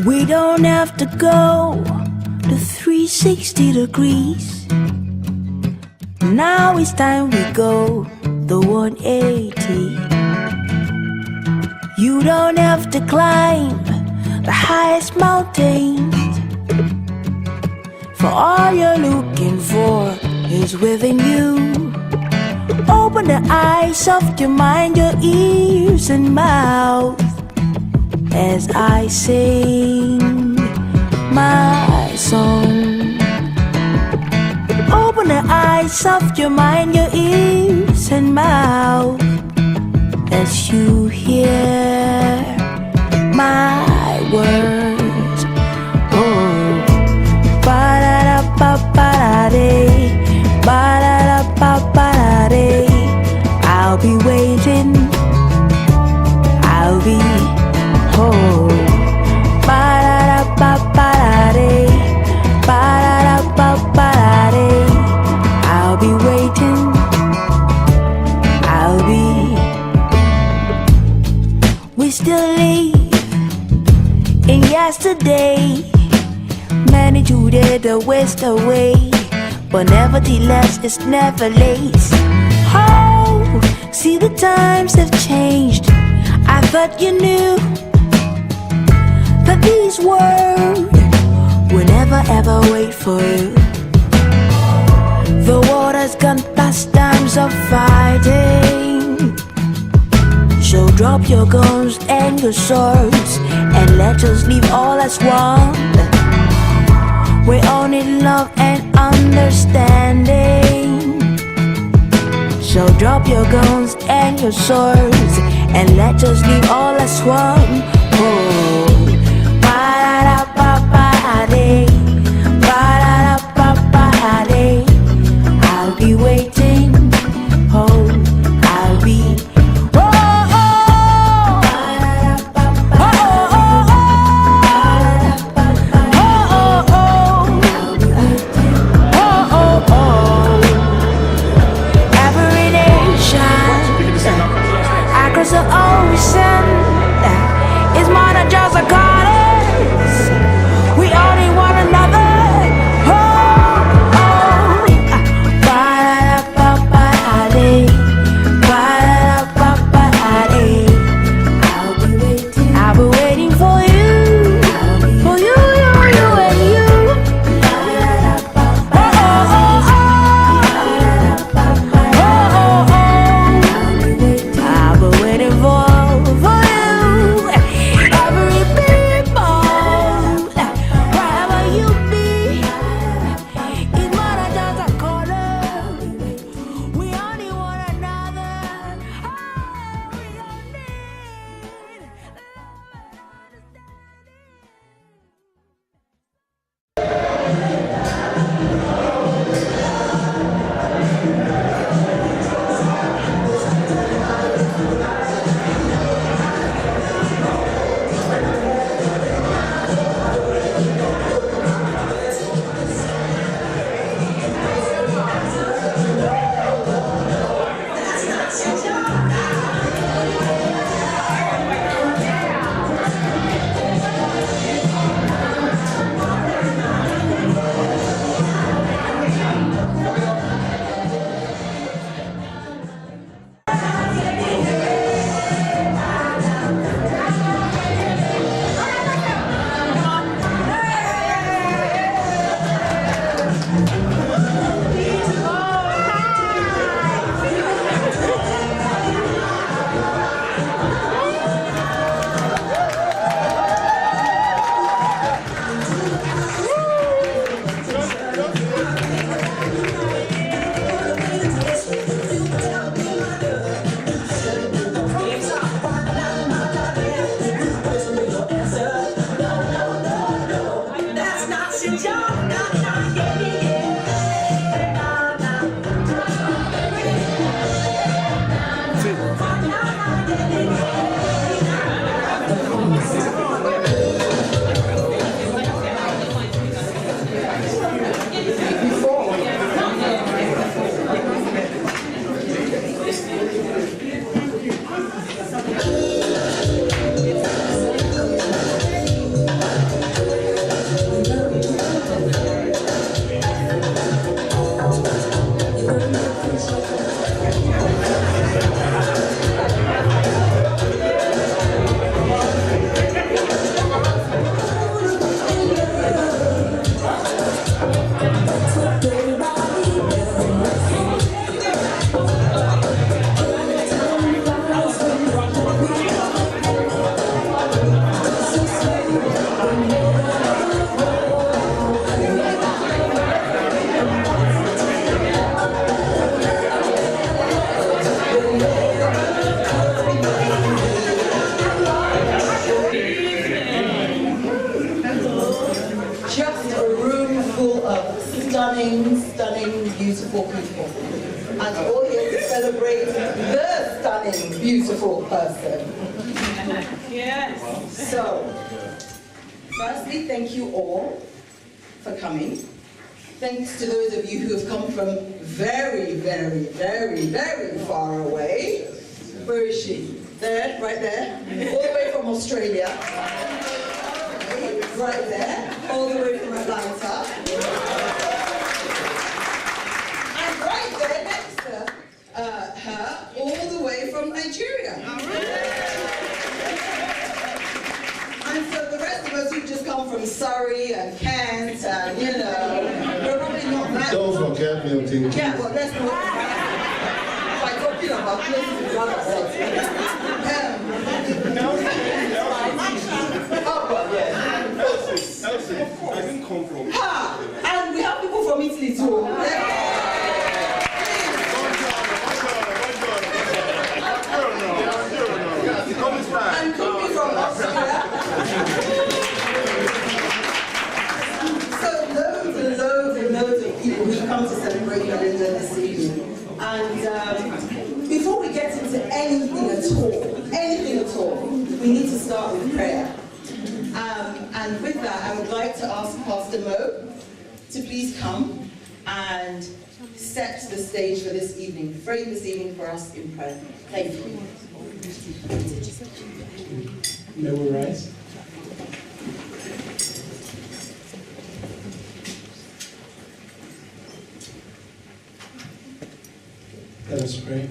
We don't have to go to 360 degrees. Now it's time we go the 180. You don't have to climb the highest mountains, for all you're looking for is within you. Open the eyes of your mind, your ears and mouth, as I sing my song. Open the eyes of your mind, your ears and mouth, as you hear my words. Oh, ba-da-da-ba-ba-da-day, ba-da-da-ba-ba-da-day. I'll be waiting, I'll be home. Ba-da-da-ba-ba-da-day, ba-da-da-ba-ba-da-day. I'll be waiting, I'll be. We still live in yesterday, many today the waste away, but nevertheless it's never late. Oh, see the times have changed. I thought you knew that these words will never ever wait for you. The water's gone past times of fighting, so drop your guns and your swords and let us live all as one. We all need love and understanding, so drop your guns and your swords and let us live all as one. Oh, ba-da-da-ba-ba-da-day, ba-da-da-ba-ba-da-day. I'll be waiting, oh, I'll be. Across the ocean, beautiful people. And all here to celebrate the stunning, beautiful person. Yes. So, firstly, thank you all for coming. Thanks to those of you who have come from very, very, very, very far away. Where is she? There, right there. All the way from Australia. Right there. All the way from Atlanta. And right there next to her, all the way from Nigeria. And so the rest of us who just come from Surrey and Kent and, you know, we're probably not that. Don't forget Milton. Yeah, well, let's not. By talking about places we run ourselves. Oh, well, yeah. Elsie, I didn't come from. Ha! And we have people from Italy too. And cooking from Austria. So loads and loads and loads of people who come to celebrate Belinda this evening. And before we get into anything at all, we need to start with prayer. And with that, I would like to ask Pastor Mo to please come and set the stage for this evening, frame this evening for us in prayer. Thank you. May we rise? Let us pray.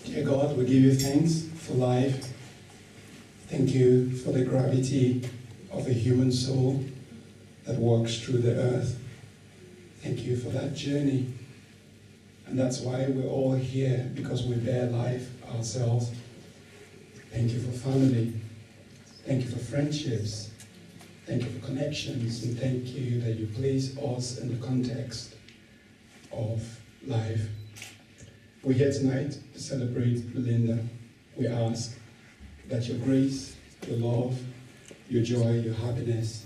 Dear God, we give you thanks for life. Thank you for the gravity of a human soul that walks through the earth. Thank you for that journey. And that's why we're all here, because we bear life ourselves. Thank you for family. Thank you for friendships. Thank you for connections. And thank you that you place us in the context of life. We're here tonight to celebrate Belinda. We ask that your grace, your love, your joy, your happiness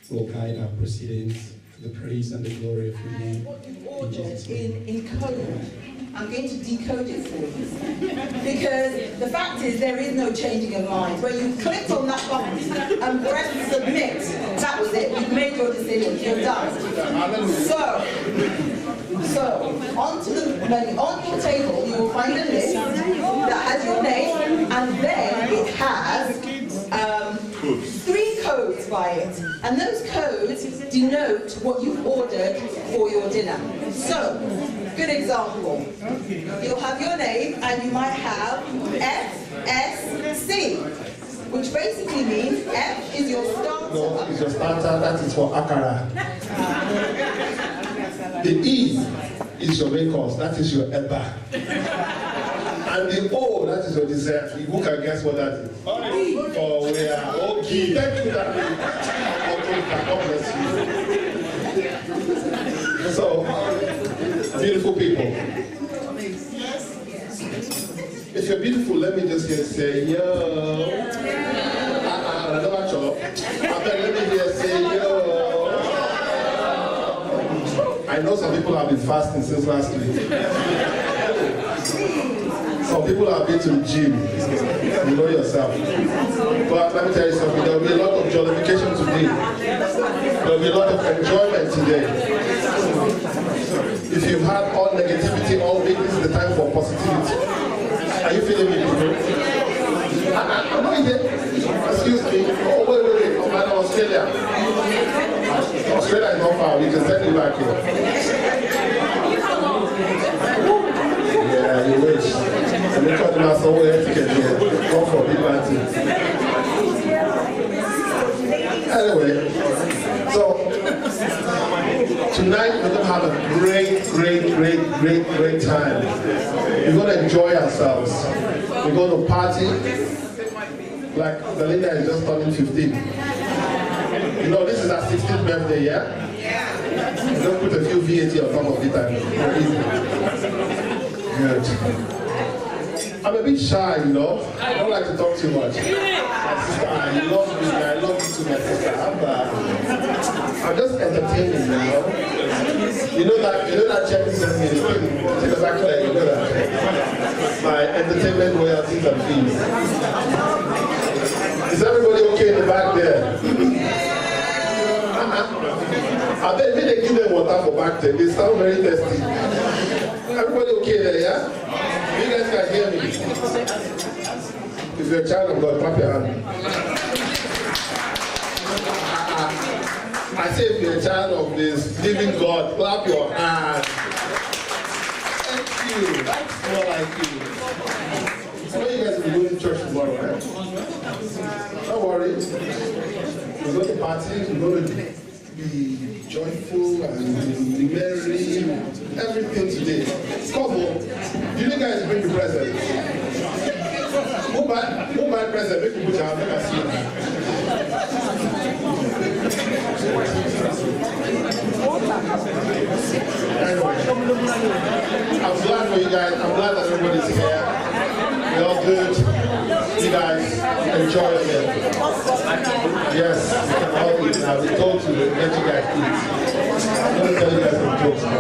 will guide our proceedings for the praise and the glory of your name. In code, I'm going to decode it for you. Because the fact is, there is no changing of mind. When you clicked on that button and pressed submit, that was it. You've made your decision. You're done. So onto the menu. On your table, you will find a list that has your name, and then it has 3 codes by it. And those codes denote what you've ordered for your dinner. So, good example. You'll have your name, and you might have FSC, which basically means F is your starter. No, it's your starter, that is for akara. The E is your main course, that is your eba. And the O, that is your dessert. Who can guess what that is? Oh, we are okay. Thank you, Daddy. God bless you. So, beautiful people. If you're beautiful, let me just hear say yo. Let me hear say yo. I know some people have been fasting since last week. Some people have been to the gym. You know yourself. But let me tell you something. There will be a lot of jollification today. There will be a lot of enjoyment today. If you've had all negativity all week, this is the time for positivity. Are you feeling me, people? I'm not here. Excuse me. Oh, wait. I'm in Australia. Australia is not far. We can send you back here. Yeah, you wish. And look at them somewhere etiquette here. Go for big party. Anyway, so tonight we're going to have a great time. We're going to enjoy ourselves. We're going to party. Like Belinda is just turning 15. You know, this is her 16th birthday, yeah? Yeah. You don't put a few VAT on top of it and easy. Good. I'm a bit shy, you know. I don't like to talk too much. My sister, I love you too, my sister. I'm just entertaining, you know. You know that check is sent me to the back there, you know that. My entertainment royalties and fees. Is everybody okay in the back there? I bet when they give them water for back there, they sound very thirsty. Everybody okay there, yeah? You guys can hear me. If you're a child of God, clap your hand. I say if you're a child of this living God, clap your hand. Thank you. That's more like you. I know you guys will be going to church tomorrow, right? Don't worry. We're going to party, we're going to be joyful and be merry, everything today. Come on. Do you guys bring the present? Who buy present? Make people jump. Make us see. Anyway, I'm glad for you guys. I'm glad that everybody's here. You're all good. You guys enjoy it. Yes, you can all eat now. We told you to let you guys eat. I'm going to tell you guys some jokes now.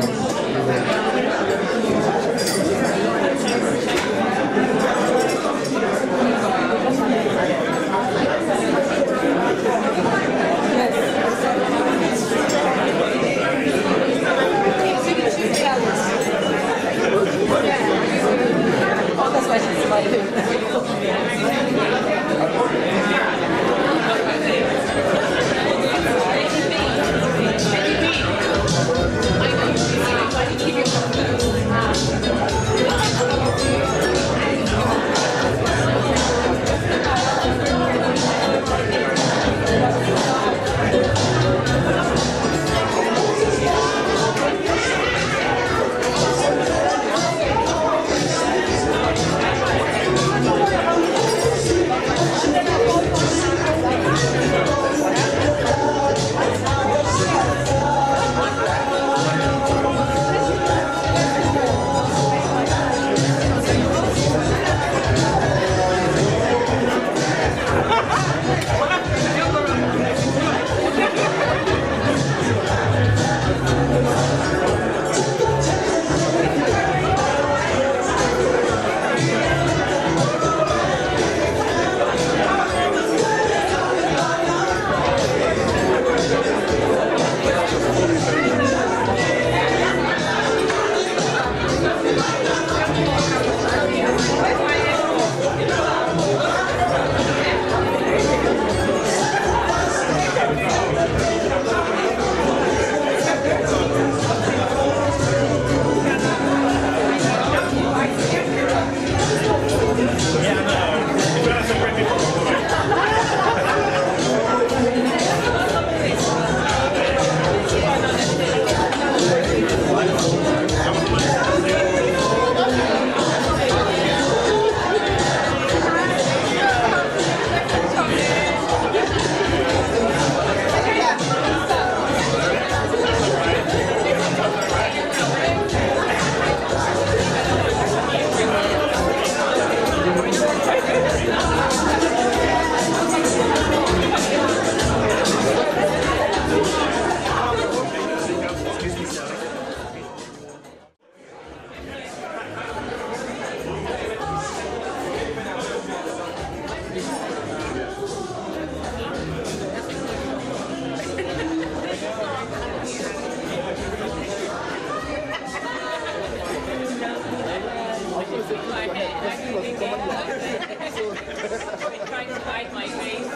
Trying to hide my face.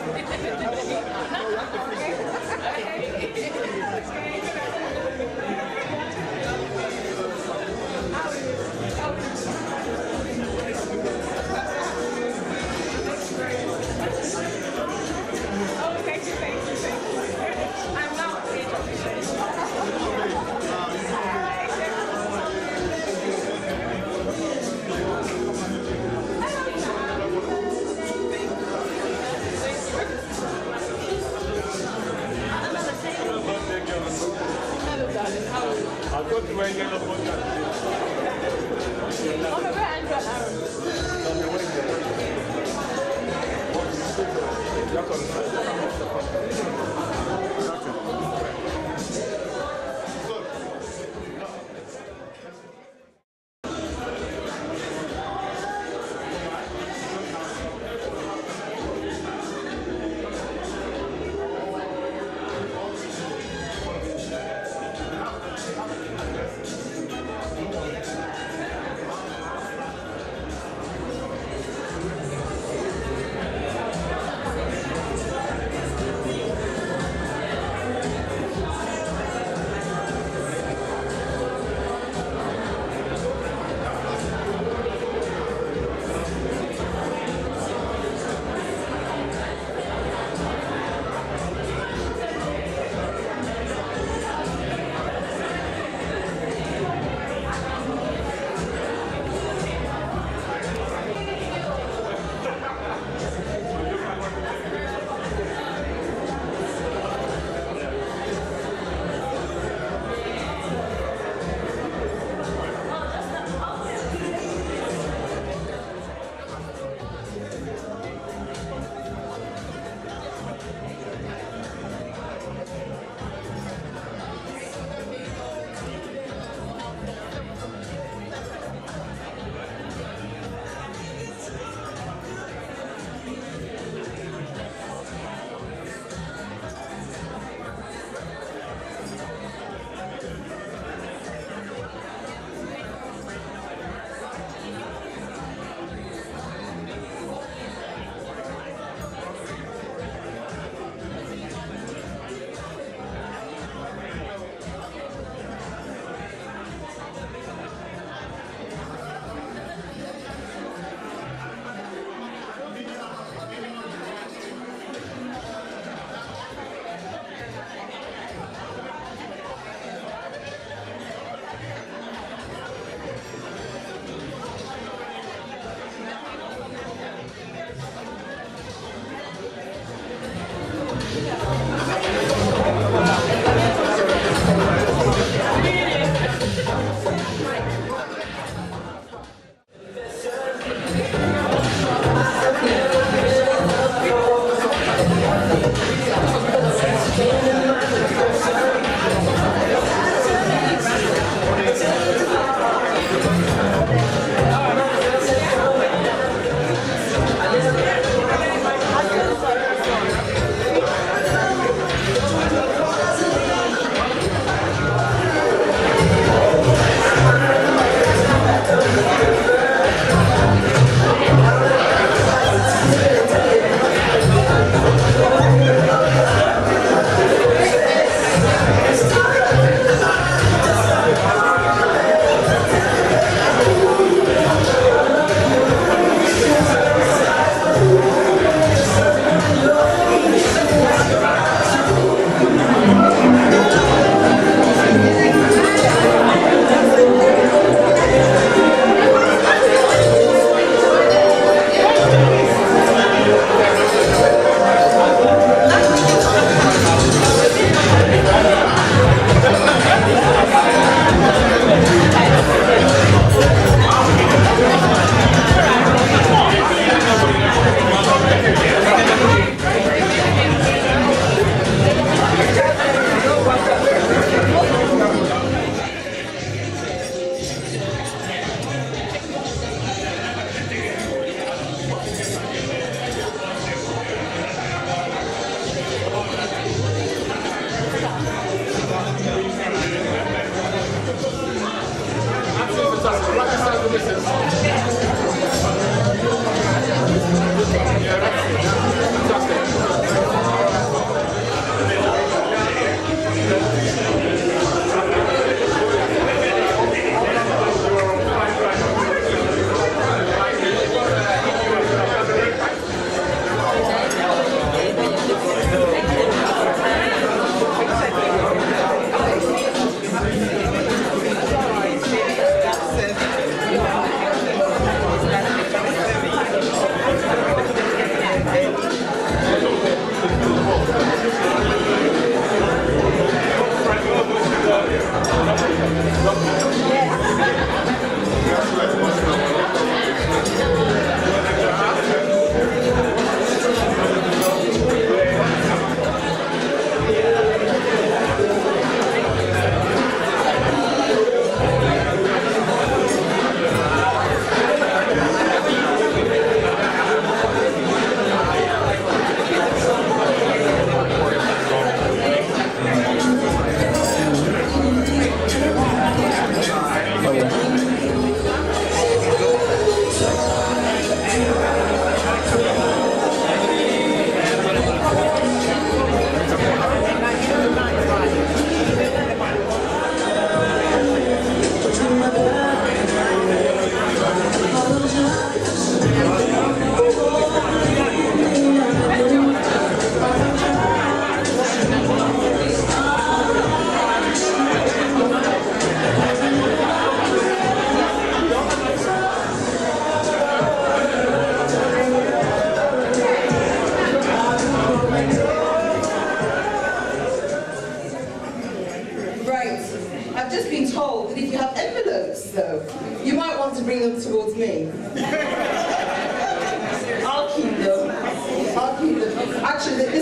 I've got to wear yellow.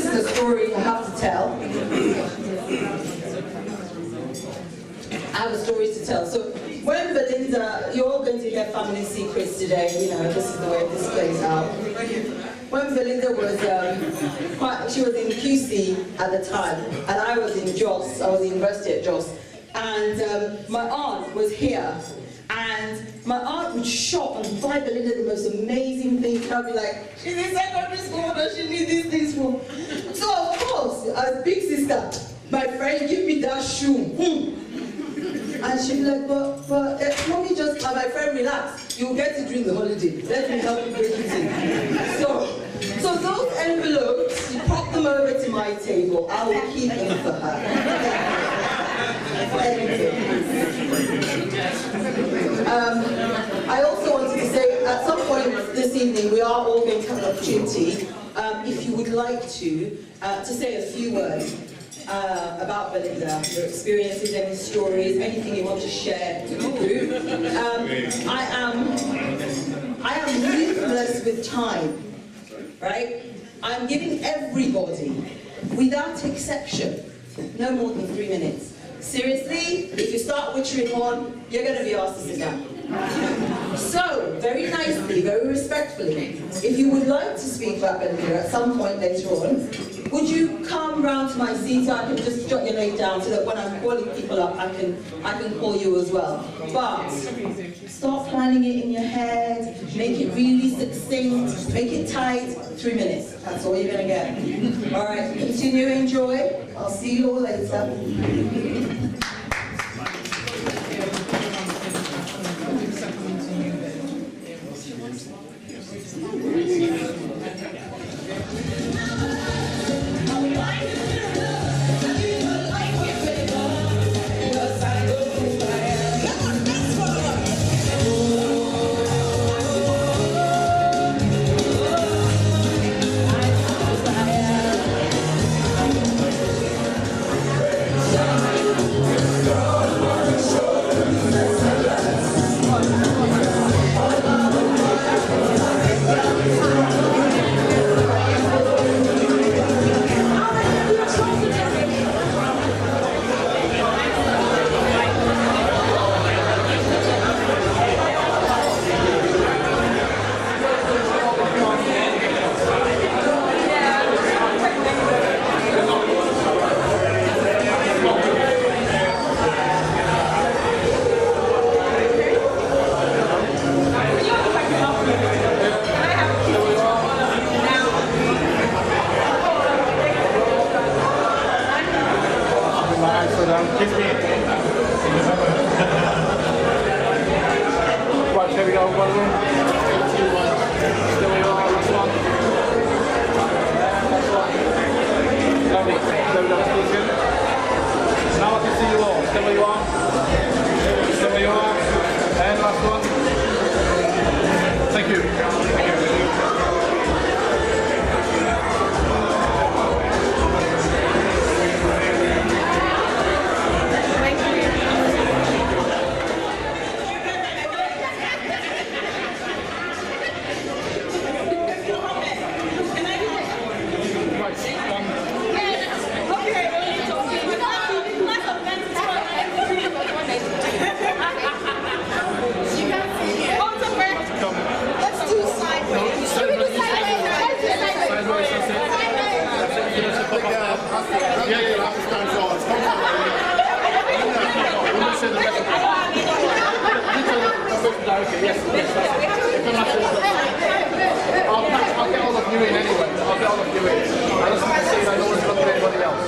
is a story I have to tell. I have a story to tell. So when Belinda, you're all going to hear family secrets today, you know, this is the way this plays out. When Belinda was, she was in QC at the time, and I was in Jos, I was in university at Jos, and my aunt was here, and my aunt would shop and buy Belinda the most amazing things, and I'd be like, she's in secondary school, what does she need these things for? So of course, as big sister, my friend, give me that shoe. And she'd be like, but mommy just, and my friend, relax, you'll get it during the holiday. Let me help you break it in. So those envelopes, you pop them over to my table, I will keep them for her. I also wanted to say, at some point this evening, we are all going to have an opportunity, if you would like to say a few words about Belinda, your experiences, any stories, anything you want to share with the group. I am ruthless with time, right? I'm giving everybody, without exception, no more than 3 minutes. Seriously, if you start witchering on, you're going to be asked to sit down. So, very nicely, very respectfully, if you would like to speak about Belinda at some point later on, would you come round to my seat so I can just jot your name down so that when I'm calling people up, I can call you as well. But start planning it in your head, make it really succinct, make it tight, 3 minutes. That's all you're going to get. All right, continue, enjoy. I'll see you all later. I'll get all of you in anyway. I'll get all of you in. I just want to see if I don't want to look at anybody else.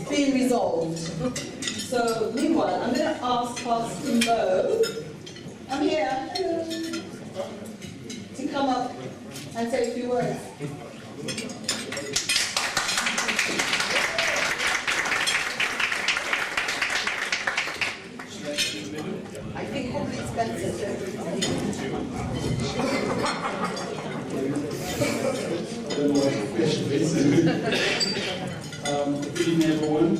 Being resolved. So, meanwhile, I'm going to ask Pastor Mo, I'm here, hello, to come up and say a few words. I think probably it's better to Good evening, everyone.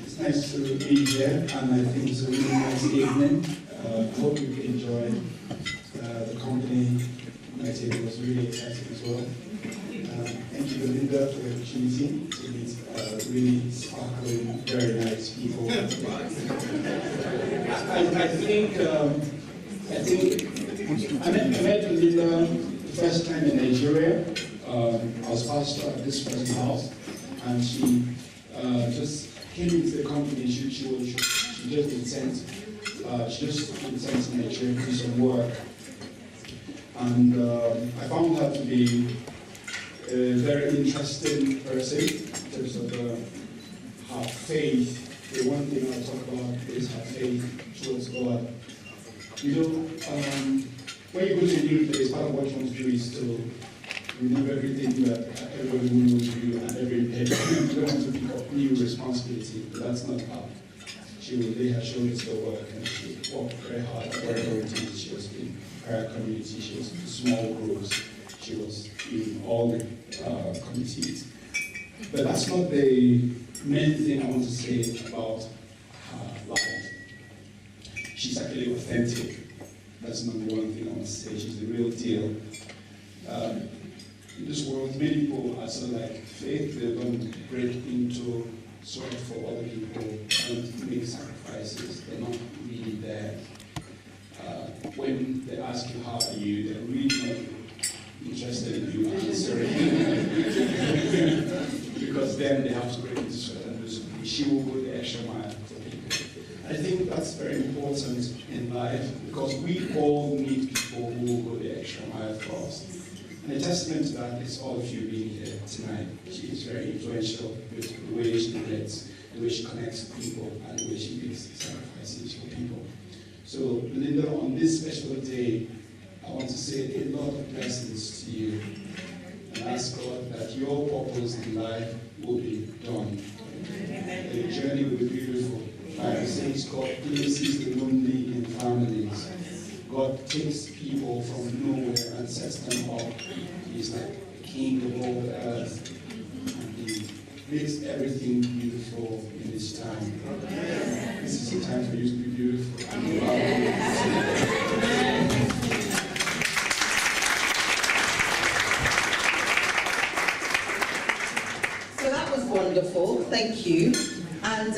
It's nice to be here, and I think it's a really nice evening. I hope you enjoyed the company. My table was really exciting as well. Thank you, Belinda, for the opportunity to meet really sparkling, very nice people. I met Belinda the first time in Nigeria. I was pastor at this person's house, and she just came into the company. She just been sent. She just been sent to Nigeria to do some work, and I found her to be a very interesting person in terms of her faith. The one thing I'll talk about is her faith towards God. You know, when you go to a new place, part of what you want to do is to remove everything that everybody knows you and every head. You don't want to pick up new responsibility, but that's not how. She will lay her shoulders to work, and she worked very hard at whatever it is. She was in her community, she was in small groups, she was in all the committees. But that's not the main thing I want to say about her life. She's actually authentic. That's number one thing I want to say. She's the real deal. In this world, many people are sort of like faith. They don't break into sort for other people, don't make sacrifices. They're not really there. When they ask you how are you, they're really not interested in you answering. Because then they have to break into certain rules. She will go the extra mile for people. I think that's very important in life, because we all need people who will go the extra mile for us. And a testament to that is all of you being here tonight. She is very influential with the way she relates, the way she connects people, and the way she makes sacrifices for people. So, Belinda, on this special day, I want to say a lot of blessings to you, and ask God that your purpose in life will be done. The journey will be beautiful. Bible says God places the lonely in families. God takes people from nowhere and sets them up. He's like the king of all the earth. And he makes everything beautiful in this time. This is the time for you to be beautiful. So that was wonderful, thank you. And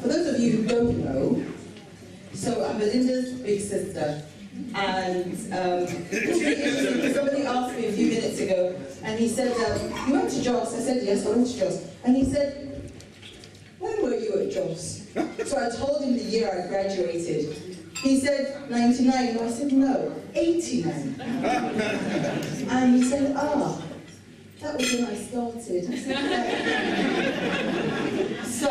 for those of you who don't know, so I'm Belinda's big sister. And somebody asked me a few minutes ago, and he said, you went to Jos? I said, yes, I went to Jos. And he said, when were you at Jos? So I told him the year I graduated. He said, 99. No, I said, no, 89. And he said, that was when I started. I said, yeah. So,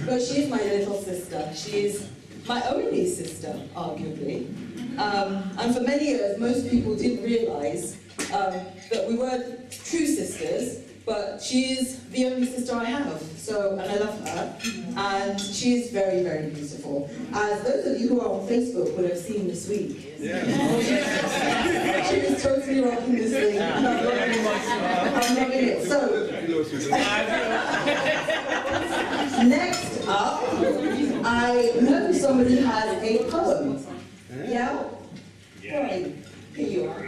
but she's my little sister. She's my only sister, arguably. And for many years, most people didn't realize that we weren't true sisters, but she is the only sister I have. So, and I love her. And she is very, very beautiful. As those of you who are on Facebook would have seen this week. Yeah. She is totally rocking this thing. I'm loving it. So, next up, I know somebody has a poem. Yeah? Right. Here you are.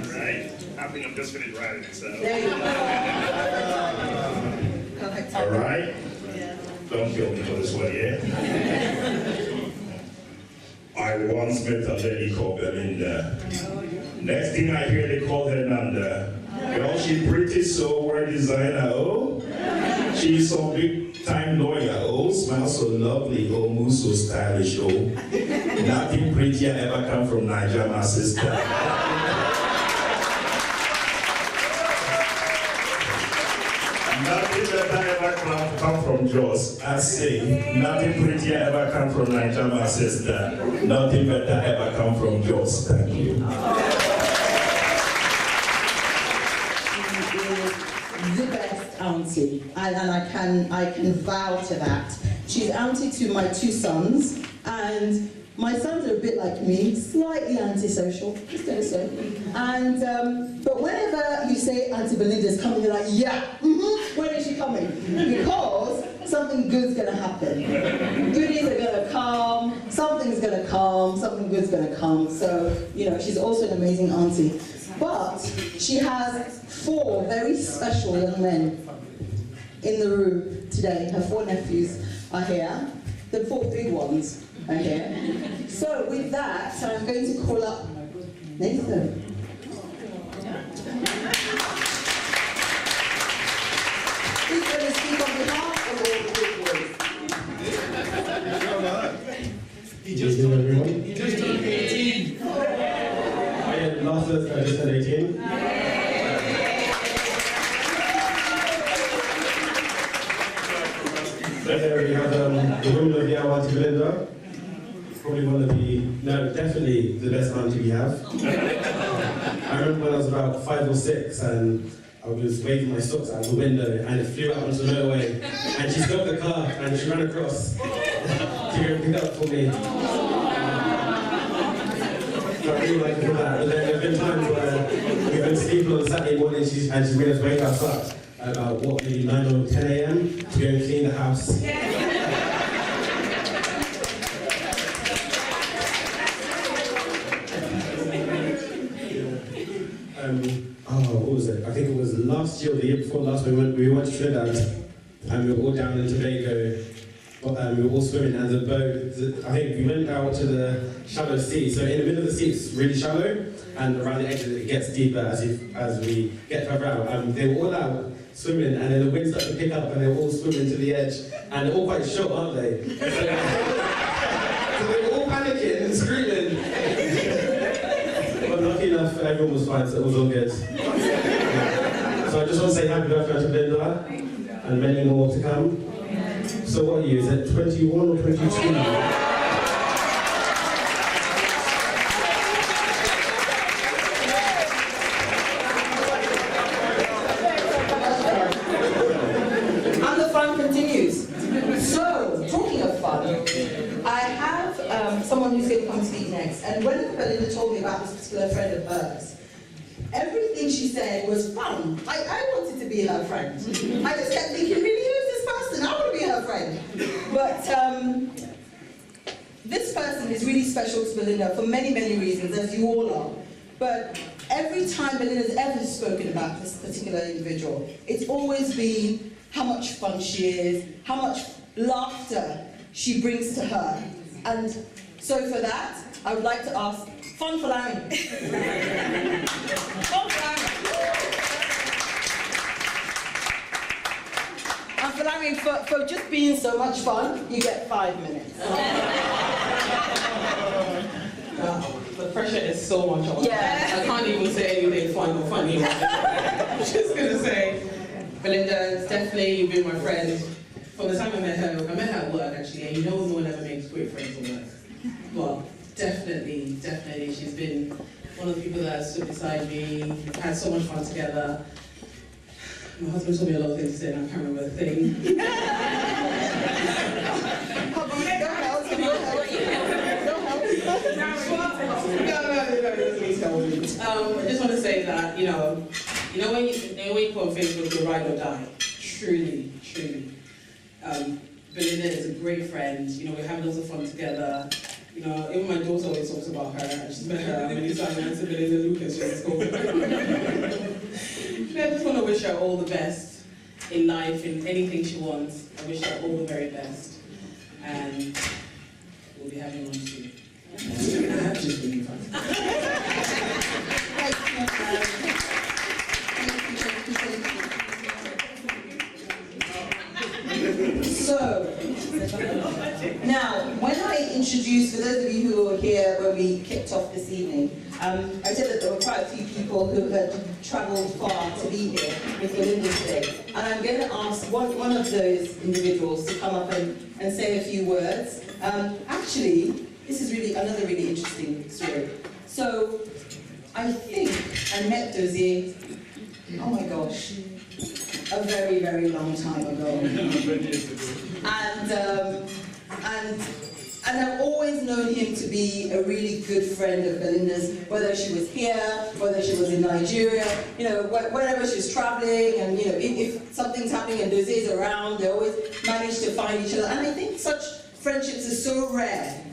Right. I think I'm just finished writing it, so. There you go. Perfect. All right. Don't kill me for this one, yeah? I once met a lady called Belinda. Next thing I hear, they call her Nanda. Girl, she pretty, so wear designer, oh. She's some big time lawyer, oh. Smiles so lovely, oh. Moves so stylish, oh. Nothing prettier ever come from Nigeria, my sister. Nothing better ever come from Jos. I say, nothing prettier ever come from Nigeria, my sister. Nothing better ever come from Jos. Thank you. The best auntie, and I can vouch to that. She's auntie to my two sons, and my sons are a bit like me, slightly antisocial, just gonna say. And but whenever you say Auntie Belinda's coming, you're like, yeah, when is she coming? Because something good's gonna happen. Goodies are gonna come, something's gonna come, something good's gonna come. So, you know, she's also an amazing auntie. But she has 4 very special young men in the room today. Her 4 nephews are here. The 4 big ones are here. So with that, I'm going to call up Nathan. He's going to speak on behalf of all the big boys. He just turned 18. Last Thursday I just turned 18. Here we have the woman of the hour, Auntie Belinda. Probably one of the, no, definitely the best auntie we have. I remember when I was about 5 or 6 and I was waving my socks out the window and it flew out onto the motorway and she stopped the car and she ran across to go and pick it up for me. I really like it for that. But then there have been times where we've been sleeping on Saturday morning and she's made us wake us up at about, what, maybe 9 or 10 a.m. to go and clean the house. What was it? I think it was last year or the year before last we went to Trinidad and we were all down in Tobago. But we were all swimming and the boat, I think we went out to the shallow sea. So in the middle of the sea it's really shallow and around the edges it gets deeper as we get further out. They were all out swimming and then the wind started to pick up and they were all swimming to the edge and they're all quite short, aren't they? So they were all panicking and screaming. But lucky enough everyone was fine, so it was all good. So I just want to say happy birthday to Belinda and many more to come. So what are you, is it 21 or 22? And the fun continues. So, talking of fun, I have someone who's going to come speak next. And when Belinda told me about this particular friend of hers, everything she said was fun. I wanted to be her friend. I just kept thinking, really, who's this person? I want to be her friend. But this person is really special to Belinda for many, many reasons, as you all are. But every time Belinda's ever spoken about this particular individual, it's always been how much fun she is, how much laughter she brings to her. And so for that, I would like to ask Fun for Larry. Fun for Larry. And for Larry, for just being so much fun, you get 5 minutes. The pressure is so much on. Yeah. I can't even say anything fun or funny. I'm just gonna say, Belinda, it's definitely you've been my friend. From the time I met her at work actually, and you know no one ever makes great friends at work. But definitely, she's been one of the people that has stood beside me. We've had so much fun together. My husband told me a lot of things to say and I can't remember a thing. I just want to say that, you know when you put on Facebook, you're ride or die. Truly. Belinda is a great friend. You know, we're having lots of fun together. You know, even my daughter always talks about her. And she's met her many times and said Belinda Lucas, she's cool. I just want to wish her all the best in life, in anything she wants. I wish her all the very best. And we'll be having one soon. I have just been fun. this evening. I said that there were quite a few people who had travelled far to be here with Belinda today. And I'm going to ask one of those individuals to come up and say a few words. Actually, this is another really interesting story. So, I think I met Dozier, oh my gosh, a very, very long time ago. And I've always known him to be a really good friend of Belinda's, whether she was here, whether she was in Nigeria, wherever she's traveling, and if something's happening and Dozier's around, they always manage to find each other. And I think such friendships are so rare,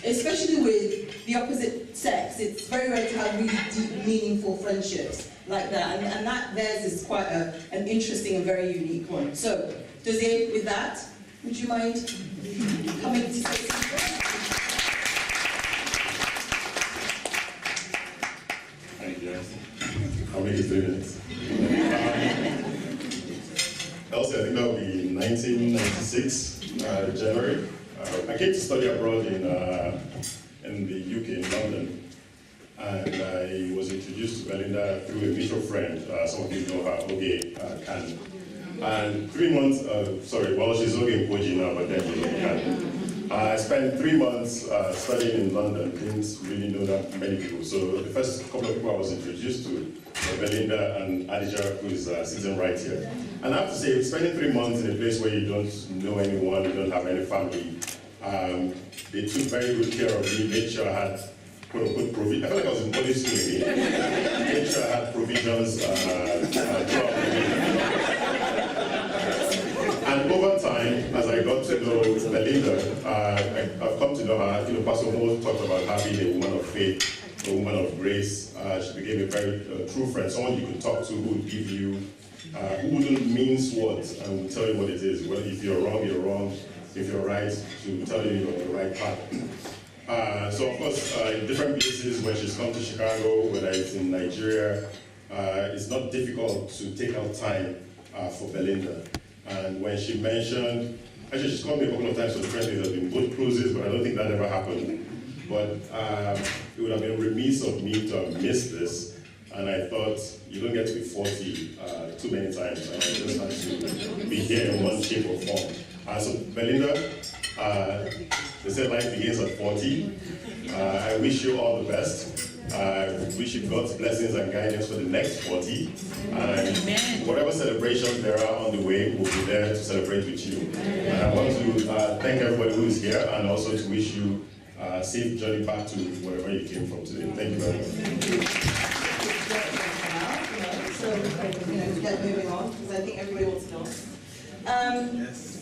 especially with the opposite sex. It's very rare to have really deep, meaningful friendships like that, and that theirs is quite an interesting and very unique one. So, Dozier, with that, would you mind coming to say something? Thank you. I'll make it 3 minutes. Also, I think that will be 1996, January. I came to study abroad in the UK, in London, and I was introduced to Belinda through a mutual friend. Some of you know her, Oge Khan. And 3 months, she's Oge in Koji now, but then she's Oge Khan. I spent 3 months studying in London. Didn't really know that many people. So the first couple of people I was introduced to were Belinda and Adija, who is sitting right here. And I have to say, spending 3 months in a place where you don't know anyone, you don't have any family, they took very good care of me, made sure I had quote-unquote provisions. I felt like I was in boarding school again. Made sure I had provisions throughout the week. And over time, as I got to know Belinda, I've come to know her. Pastor Mo talked about her being a woman of faith, a woman of grace. She became a very true friend, someone you could talk to, who would give you, who wouldn't mince words and would tell you what it is. Well, if you're wrong, you're wrong. If you're right, she will tell you you're on the right path. So of course, in different places, when she's come to Chicago, whether it's in Nigeria, it's not difficult to take out time for Belinda. And when she mentioned, actually she's called me a couple of times for different things. There have been boat cruises, but I don't think that ever happened. But it would have been remiss of me to have missed this. And I thought, you don't get to be 40 too many times, and I just had to be here in one shape or form. So Belinda, they say life begins at 40. I wish you all the best. I wish you God's blessings and guidance for the next 40. And whatever celebrations there are on the way, we'll be there to celebrate with you. And I want to thank everybody who is here, and also to wish you a safe journey back to wherever you came from today. Thank you very much. So, get moving on, because I think everybody wants to dance.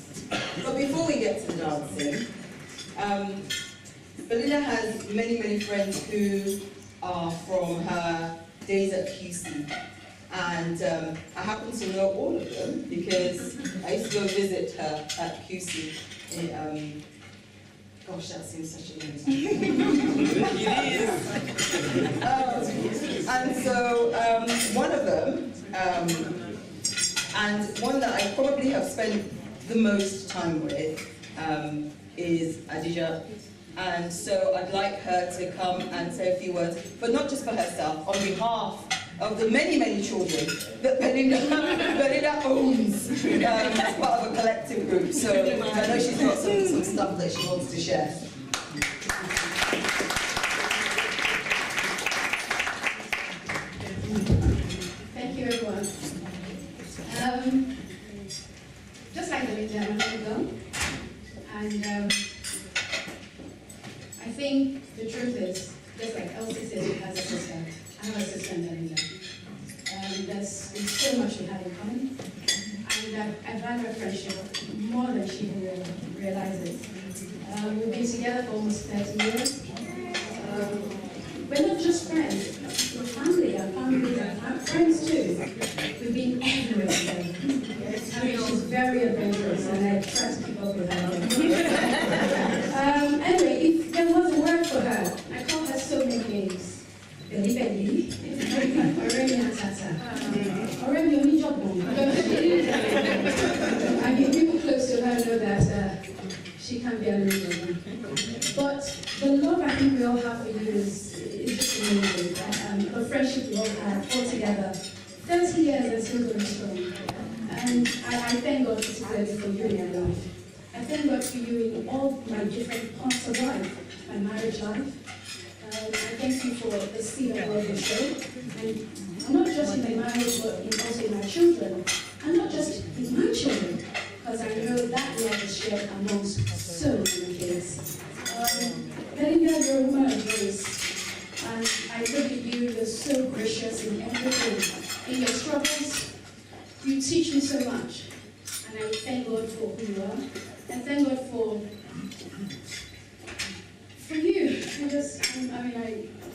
But before we get to the dancing, Belinda has many, many friends who are from her days at QC. And I happen to know all of them because I used to go visit her at QC. Gosh, that seems such a long time. It is. And so one of them, and one that I probably have spent the most time with, is Adija. And so I'd like her to come and say a few words, but not just for herself, on behalf of the many, many children that Belinda owns as part of a collective group. So I know she's got some stuff that she wants to share. Thank you, everyone. Just like Belinda, I'm an girl, and I think the truth is, just like Elsie said, she has a sister. I have a sister in Belinda. There's so much we have in common, and I value our friendship more than she even realizes. We've been together for almost 30 years. We're not just friends, we're family, our families are friends too. We've been everywhere together. I mean, she's very adventurous, and I try to keep up with her. Anyway, if there was a word for her, I call her so many names. Belly, Oremi Atata, Oremi Onijobo. I mean, people close to her know that she can be a little. But the love I think we all have for you is they've had altogether. 30 years and still going strong. And I thank God particularly for you in your life. I thank God for you in all my different parts of life, my marriage life. I thank you for the seed of love you show. And not just in my marriage, but also in my children. And not just in my children, because I know that love is shared amongst so many kids. Melia, you're a woman of grace. And I look at you, you're so gracious in everything. In your struggles, you teach me so much. And I thank God for who you are. And thank God for you.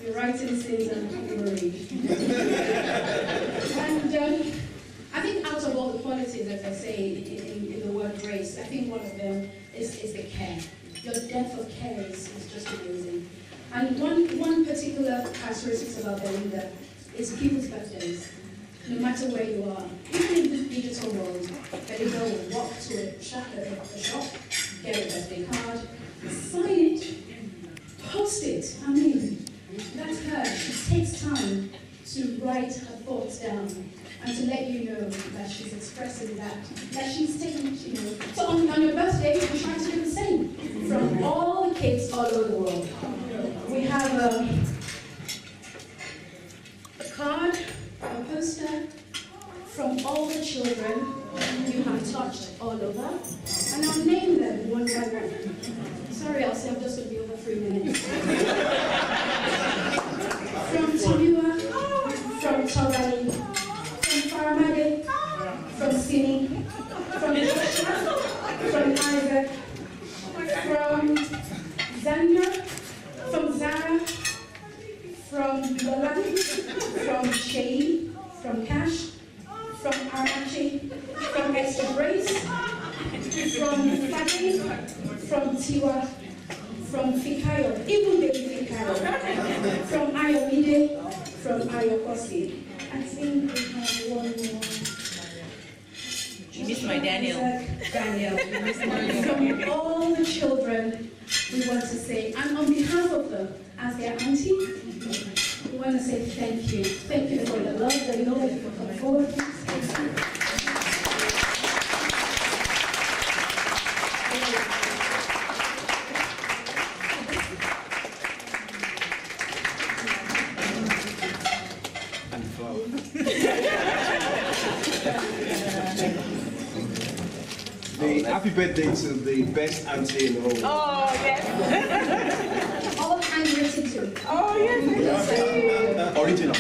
Your writing says I'm not worried. And I think out of all the qualities, as I say in the word grace, I think one of them is the care. Your depth of care is just amazing. And one particular characteristic about Belinda is people's birthdays. No matter where you are, even in this digital world, Belinda will walk to a shop, get a birthday card, sign it, post it. I mean, that's her. She takes time to write her thoughts down and to let you know that she's expressing that she's taking, So on your birthday, we try to do the same. From all the kids all over the world. We have a card, a poster from all the children you have touched all over. And I'll name them one by one. Sorry, I'll say I'm just going to be over 3 minutes. From Tibiwa, from Togani, from Faramade, from Sini, from Joshua, from Isaac, from Zania, from Zara, from Lola, from Shay, from Cash, from Arachi, from Esther Grace, from Fati, from Tiwa, from Fikayo, even baby Fikayo, from Ayomide, from Ayokosi. I think we have one more. You missed my Daniel. Daniel. From all the children, we want to say, and on behalf of them, as their auntie, we want to say thank you. Thank you for the love that you know that you can come forward. Thank you. Happy birthday to the best auntie in the whole world. Oh, yes. All handwritten too. Oh, yes. Original.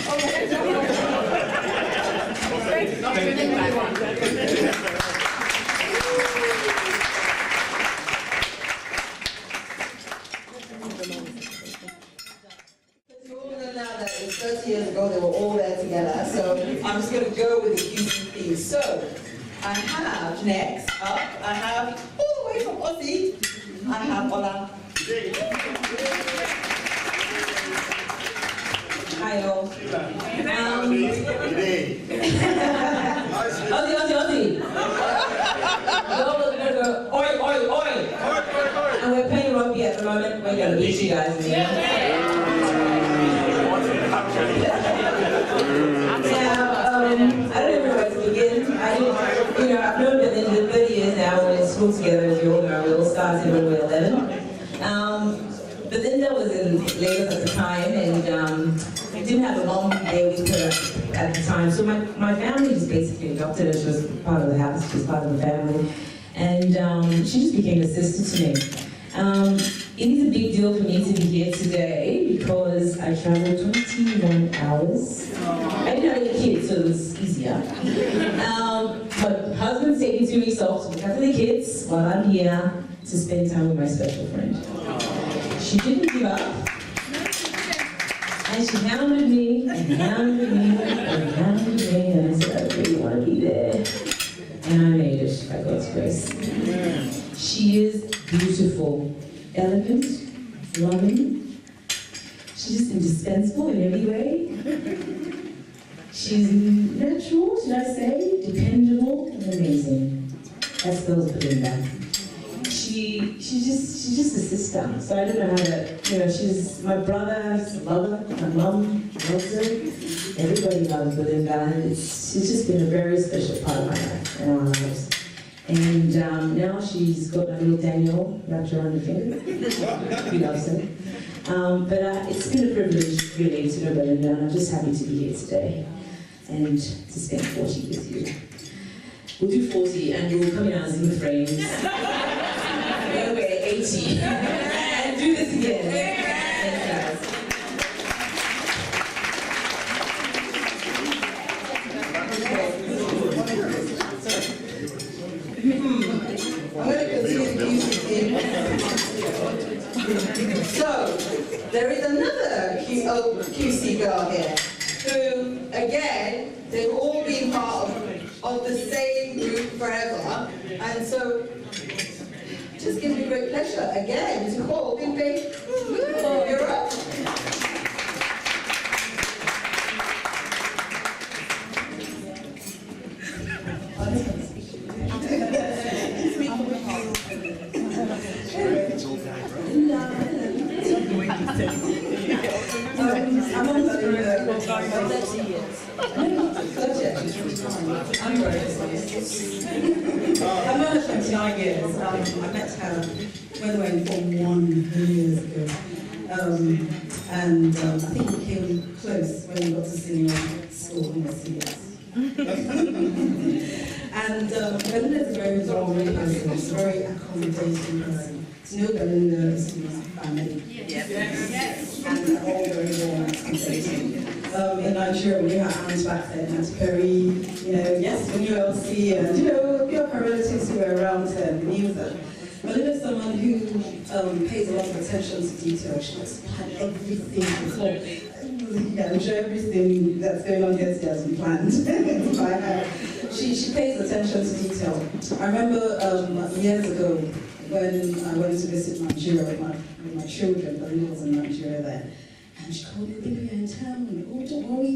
Now that it was 30 years ago, they were all there together, so I'm just going to go with the QCP. So, I have next up, I have all the way from Aussie, I have Ola. Hi all. Aussie. Go, oi. And we're playing rugby at the moment. We're going to beat you guys in the end. I don't know where to begin. I've known Belinda 30 years now. We're in school together, as you all know. We all started when we were 11. Belinda was in Lagos at the time, and didn't have a mom there with her at the time. So my family just basically adopted her. She was part of the house. She was part of the family. And she just became a sister to me. It is a big deal for me to be here today because I traveled 21 hours. I didn't have any kids, so it was easier. But husband taking 2 weeks off to look after the kids while I'm here to spend time with my special friend. She didn't give up. And she hounded me, and hounded me, and hounded me, and I said, I really want to be there. And I made it by God's grace. She is beautiful, elegant, loving. She's just indispensable in every way. She's natural, should I say, dependable, and amazing. That spells Belinda. She she's just a sister. So I don't know how to, she's my brother's lover, my mum loves her. Everybody loves Belinda, and she's just been a very special part of my life and our lives. And now she's got a little Daniel wrapped around her finger. He loves her. But it's been a privilege, really, to know Belinda, and I'm just happy to be here today and to spend 40 with you. We'll do 40 and you'll come in and sing the frames. We'll wear 80 and do this again. Thanks, guys. I'm going to continue the music theme. So, there is another QC girl here, who, again, they've all been part of the same group forever, and so, just gives me great pleasure, again, to call Bimbe. You're up. I'm on the 30 years. I'm not 29 years. I met her when we were in Form 1 many years ago. And I think we came close when we got to senior school in the seniors. And Belinda is a very warm person, she's a very accommodating person. To know Belinda is to know family. Yes. And they're all very warm and accommodating. In Nigeria, we had aunts back then, Auntie Perry, yes, when you all see, and your relatives who were around and knew them. Belinda is someone who pays a lot of attention to detail. She likes to plan everything before. Yeah, I'm sure everything that's going on here has been planned by her. She pays attention to detail. I remember years ago when I went to visit Nigeria with my children. Belinda was in Nigeria then. And she called me, "Baby, you're in town." "Oh, don't worry.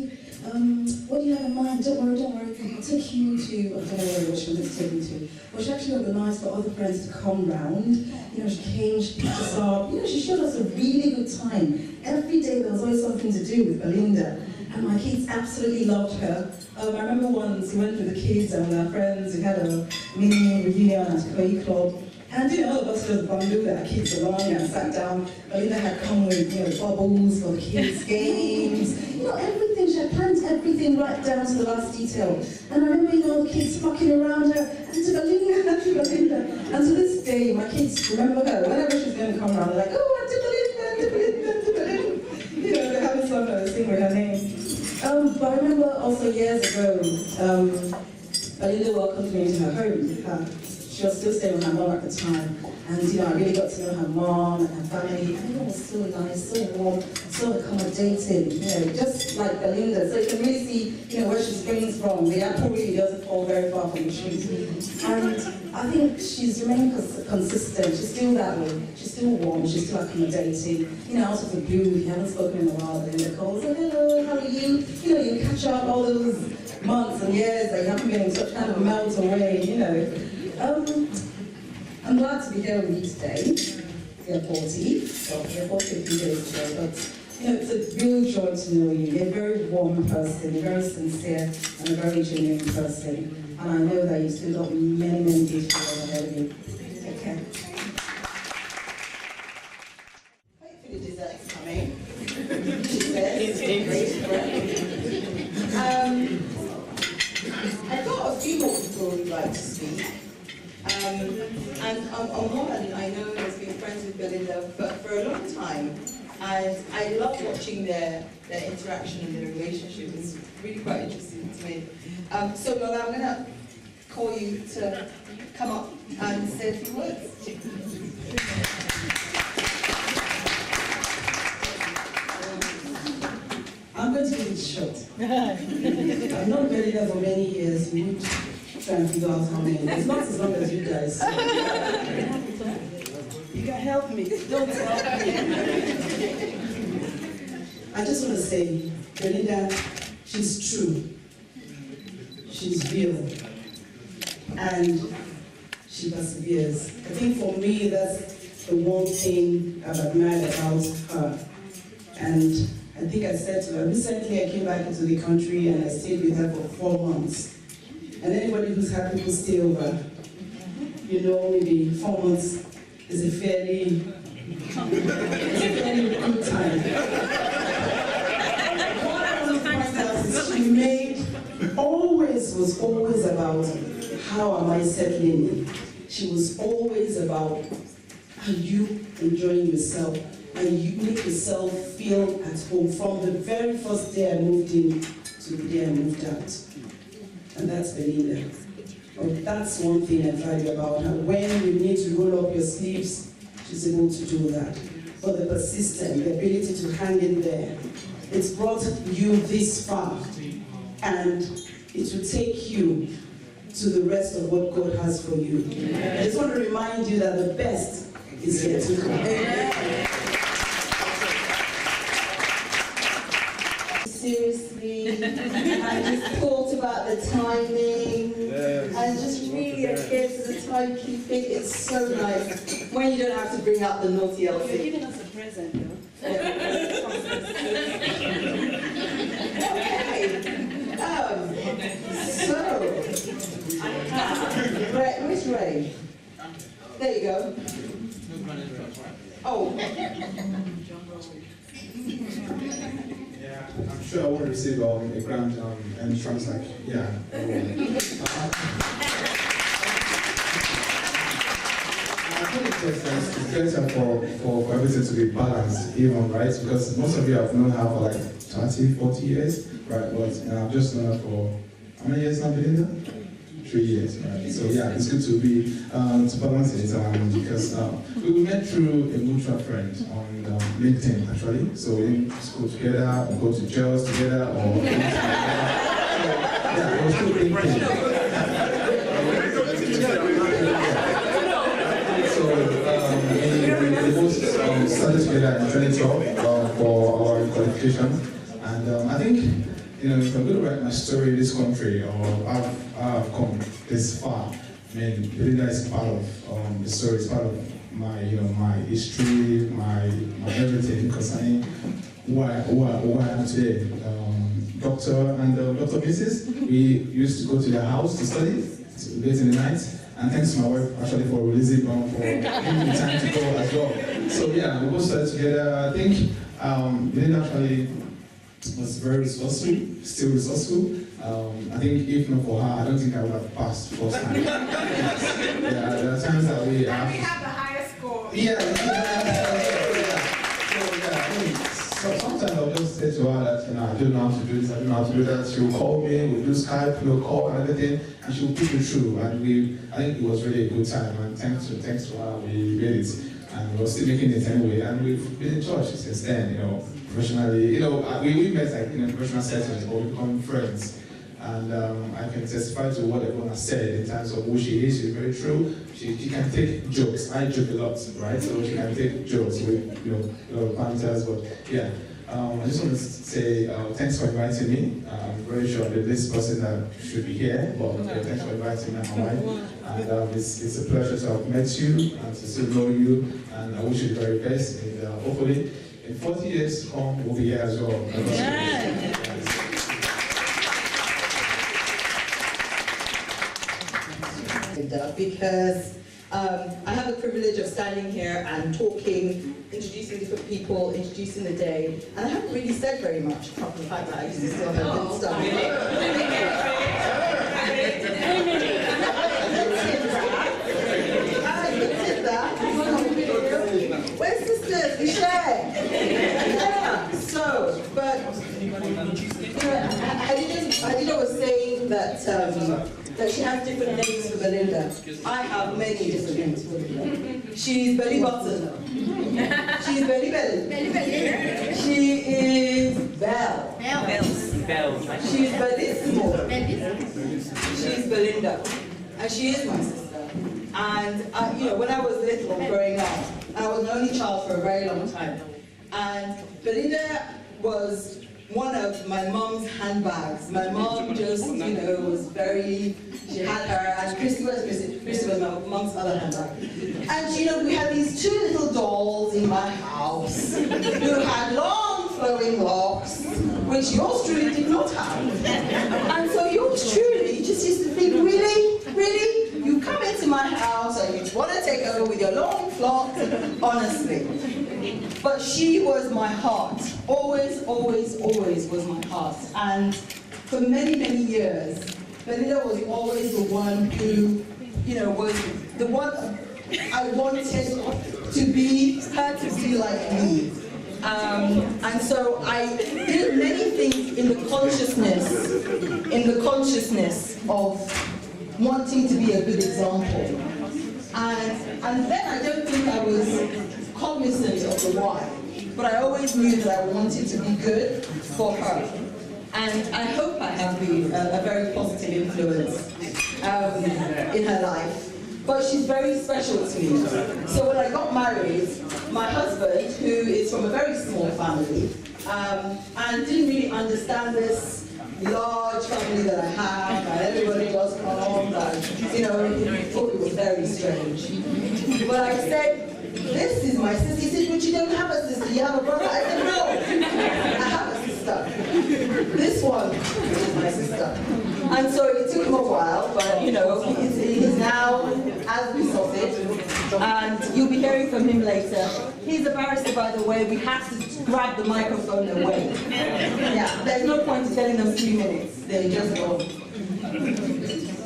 What do you have in mind? Don't worry. I'll take you to," I don't know where she wanted to take me to. Well, she actually organised for other friends to come round. She came, she picked us up. She showed us a really good time. Every day there was always something to do with Belinda. And my kids absolutely loved her. I remember once we went with the kids and with our friends. We had a mini reunion at a Koi club. And all of us just bundled our kids along and sat down. Belinda had come with bubbles for the kids' games. Everything. She had planned everything right down to the last detail. And I remember the kids flocking around her, Auntie Belinda, Auntie Belinda. And to this day, my kids remember her. Whenever she's going to come around, they're like, "Oh, Auntie Belinda, Auntie Belinda, Auntie Belinda." They're having some sing with her name. But I remember also years ago, Belinda welcomed me into her home. She was still staying with her mom at the time, and I really got to know her mom and her family. Everyone was so nice, so warm, so accommodating, just like Belinda. So you can really see, where she springs from. The apple really doesn't fall very far from the tree. And I think she's remained consistent. She's still that way. She's still warm. She's still accommodating. Out of the blue, if you haven't spoken in a while, Belinda calls, "Hello, how are you?" You catch up all those months and years that you haven't been in such kind of melt away. I'm glad to be here with you today. You're 40, well, you're 40 a few days ago, but it's a real joy to know you. You're a very warm person, you're very sincere, and a very genuine person. And I know that you've still got many, many beautiful days ahead of you. Take care. Hopefully the dessert's coming. She says. I've got a few more people who'd like to speak. And on one hand, I know has been friends with Belinda for a long time, and I love watching their interaction and their relationship. It's really quite interesting to me. So Lola, I'm going to call you to come up and say a few words. I'm going to keep it short. I've known Belinda for many years. We would try and figure out how many. It's not as long as you guys. You can help me. Don't help me. I just want to say, Belinda, she's true. She's real. And she perseveres. I think for me, that's the one thing I've admired about her. And I think I said to her, recently I came back into the country and I stayed with her for 4 months. And anybody who's had people stay over, you know, maybe 4 months is a fairly good time. What I want to point out is she was always about how am I settling in. She was always about are you enjoying yourself and you make yourself feel at home from the very first day I moved in to the day I moved out. And that's Belinda. But that's one thing I value about her. When you need to roll up your sleeves, she's able to do that. But the persistence, the ability to hang in there, it's brought you this far. And it will take you to the rest of what God has for you. I just want to remind you that the best is yet to come. Seriously, I just thought about the timing and just really adhere to the timekeeping. It's so nice when you don't have to bring out the naughty You're outfit. giving us a present, though. Ray, where's Ray? There you go. Oh. Yeah, I'm sure I won't receive a grant and trans like, yeah. I think it's better for everything to be balanced, even, right? Because most of you have known her for like 30, 40 years, right? But I've just known her for, how many years now, Belinda? 3 years, right? So yeah, it's good to be, to balance it, because we met through a mutual friend on LinkedIn, actually. So we didn't school together, or go to jails together, or so, yeah, it was through LinkedIn. We both started together in 2012 for our qualification, and I think, you know, if I'm going to write my story in this country, or I've come this far, I mean, Belinda is part of the story, it's part of my, you know, my history, my everything concerning who I am today. Dr. and Dr. Mrs., we used to go to their house to study, late in the night, and thanks to my wife actually for releasing for giving me time to go as well. So yeah, we both started together. I think Belinda actually was very resourceful, still resourceful. I think if not for her, I don't think I would have passed first time. Yeah, there are times that we have. We have the highest score. So sometimes I'll just say to her that, you know, I don't know how to do this, I don't know how to do that. She'll call me, we'll do Skype, we'll call and everything, and she'll push me through. And I think it was really a good time, and thanks to her, we made it. And we're still making it anyway, and we've been in touch since then, you know, professionally. You know, we met like in a professional settings, but we become friends. And I can testify to what everyone has said in terms of who she is. She's very true. She can take jokes. I joke a lot, right? So she can take jokes with, you know, a lot of banters. But yeah, I just want to say thanks for inviting me. I'm very sure that this person that should be here, but thanks for inviting me and my wife. And it's a pleasure to have met you and to still know you. And I wish you the very best. And hopefully, in 40 years to come, we'll be here as well. Because I have the privilege of standing here and talking, introducing different people, introducing the day, and I haven't really said very much apart from the fact that I used to still have good stuff. Where's sisters? We share. Yeah. So, but Adida was saying that she has different names for Belinda. I have many different names for Belinda. She's Belly Button. She's Belly Belly. She is Belle. She's Bellissimo. She's Belinda. And she is my sister. And you know, when I was little, growing up, I was an only child for a very long time. And Belinda was one of my mom's handbags. My mom just, was very, she had her, and Christy was my mom's other handbag. And we had these two little dolls in my house who had long flowing locks, which yours truly did not have. And so yours truly just used to think, really? You come into my house and you want to take over with your long locks? Honestly. But she was my heart. Always was my heart. And for many, many years, Belinda was always the one who, was the one I wanted to be, her to be like me. And so I did many things in the consciousness of wanting to be a good example. And then I don't think I was cognizant of the why, but I always knew that I wanted to be good for her. And I hope I have been a very positive influence in her life. But she's very special to me. So when I got married, my husband, who is from a very small family, and didn't really understand this large family that I have, and everybody does come, and he thought it was very strange. But I said, this is my sister. He said, but you don't have a sister, you have a brother. I said, no, I have a sister. This one is my sister. And so it took him a while, but he's now as we sausage, and you'll be hearing from him later. He's a barrister, by the way. We have to grab the microphone away. Yeah, there's no point in telling them 3 minutes. They just go.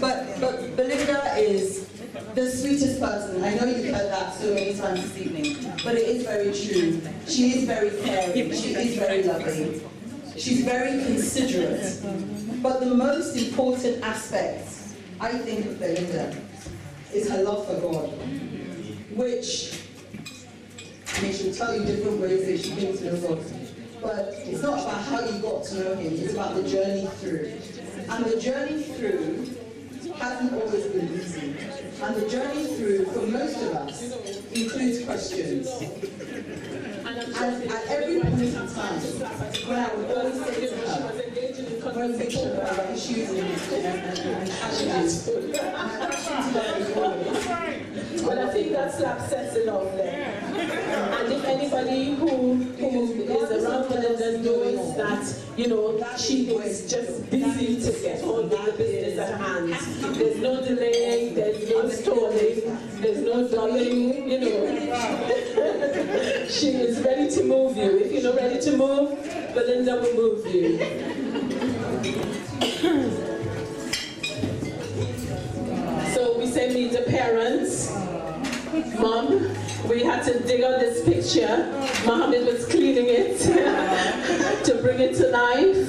But Belinda is the sweetest person. I know you've heard that so many times this evening, but it is very true. She is very caring. She is very loving. She's very considerate. But the most important aspect, I think, of Belinda is her love for God, which, she'll tell you different ways that she came to know God. But it's not about how you got to know Him, it's about the journey through. And the journey through hasn't always been easy. And the journey through, for most of us, includes questions. And at every point in time, when I would always say to her, when we talk about issues and passions, my question to her is always, but I think that slap sets it off there. And if anybody who is around Belinda knows that, she is just busy to get on with the business at hand. There's no delaying, there's no stalling, there's no dulling, She is ready to move you. If you're not ready to move, Belinda will move you. So we say meet the parents. Mom, we had to dig out this picture. Mohammed was cleaning it to bring it to life.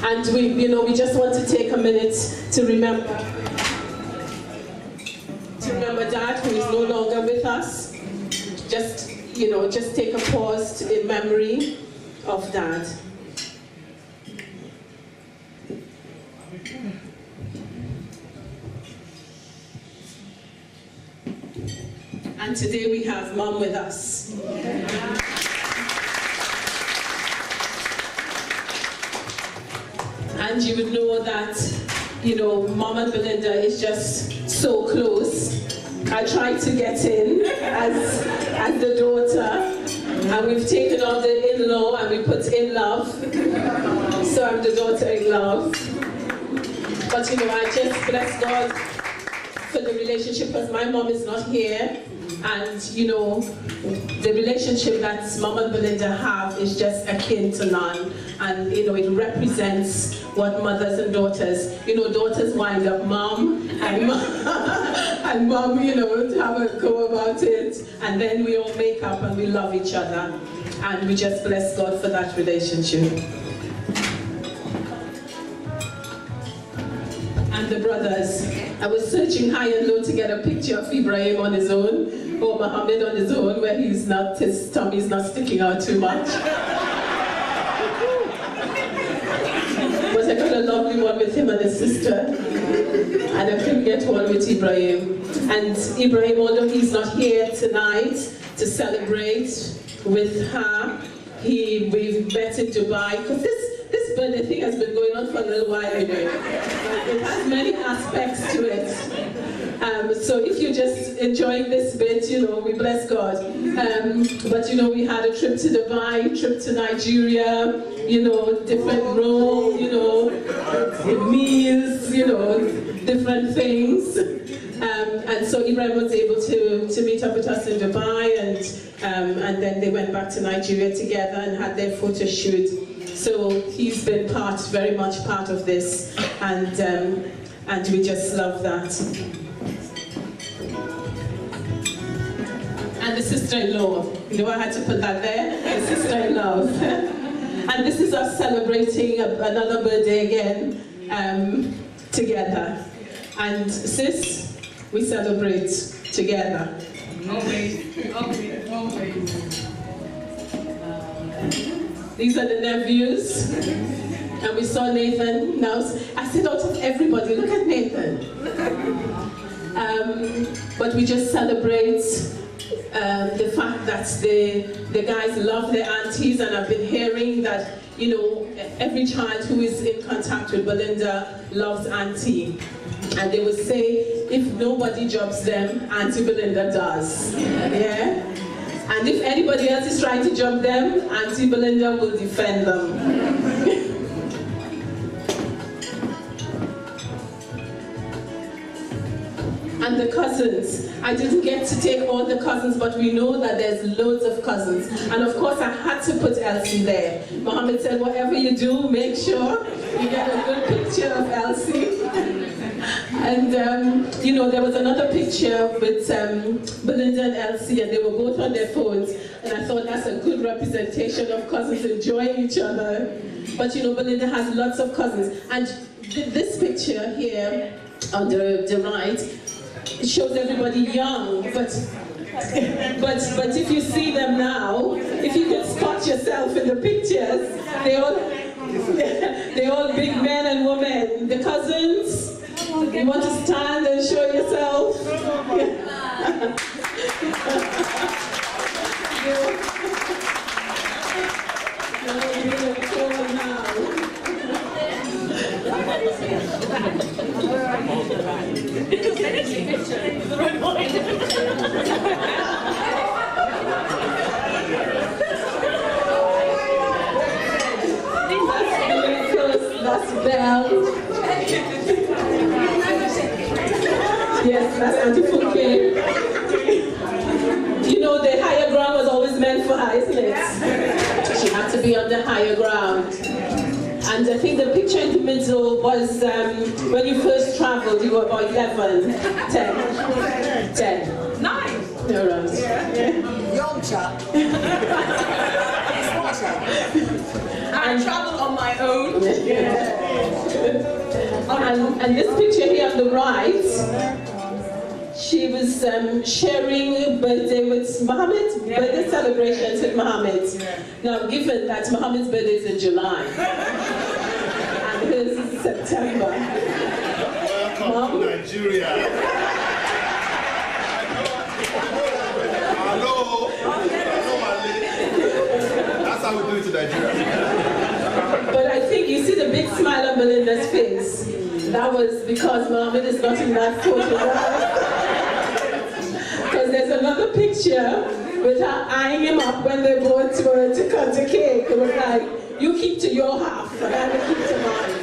And we just want to take a minute to remember Dad, who is no longer with us. Just take a pause in memory of Dad. And today we have Mom with us. And you would know that, Mom and Belinda is just so close. I tried to get in as the daughter, and we've taken on the in-law and we put in love. So I'm the daughter-in-law. But I just bless God for the relationship, because my mom is not here, and the relationship that Mom and Belinda have is just akin to none, and it represents what mothers and daughters, daughters wind up mom and and mom, have a go about it, and then we all make up and we love each other, and we just bless God for that relationship. And the brothers. I was searching high and low to get a picture of Ibrahim on his own, or Mohammed on his own, where his tummy's not sticking out too much. But I got a lovely one with him and his sister, and I couldn't get one with Ibrahim. And Ibrahim, although he's not here tonight to celebrate with her, we've met in Dubai, because this birthday thing has been going on for a little while anyway. It has many aspects to it. So if you're just enjoying this bit, we bless God. But we had a trip to Dubai, trip to Nigeria, different room, meals, different things. And so Ibrahim was able to meet up with us in Dubai, and then they went back to Nigeria together and had their photo shoot. So he's been very much part of this, and we just love that. And the sister-in-law, I had to put that there, the sister-in-law. And this is us celebrating another birthday again together. And sis, we celebrate together. Always. These are the nephews. And we saw Nathan. Now, I said out of everybody, look at Nathan. But we just celebrate the fact that the guys love their aunties, and I've been hearing that, every child who is in contact with Belinda loves auntie. And they would say, if nobody jobs them, Auntie Belinda does. Yeah? And if anybody else is trying to job them, Auntie Belinda will defend them. And the cousins. I didn't get to take all the cousins, but we know that there's loads of cousins. And of course, I had to put Elsie there. Mohammed said, whatever you do, make sure you get a good picture of Elsie. And, there was another picture with Belinda and Elsie, and they were both on their phones. And I thought that's a good representation of cousins enjoying each other. But, Belinda has lots of cousins. And this picture here on the right, it shows everybody young, but if you see them now, if you can spot yourself in the pictures, they all big men and women. The cousins, you want to stand and show yourself? That's Belle. Yes, that's Auntie Funke. The higher ground was always meant for her, isn't it? She had to be on the higher ground. And I think the picture in the middle was when you first traveled, you were about 11, 10. 10. 9. You're right. Yeah. Young chap. I traveled on my own. And this picture here on the right, she was sharing a birthday with Mohammed, birthday celebrations with Mohammed. Now, given that Mohammed's birthday is in July, and his is September. Welcome to Nigeria. Hello. That's how we do it in Nigeria. But I think you see the big smile on Belinda's face. That was because Mohammed is not in that photograph. Because there's another picture with her eyeing him up when they both were to cut the cake. It was like, you keep to your half, and I will keep to mine.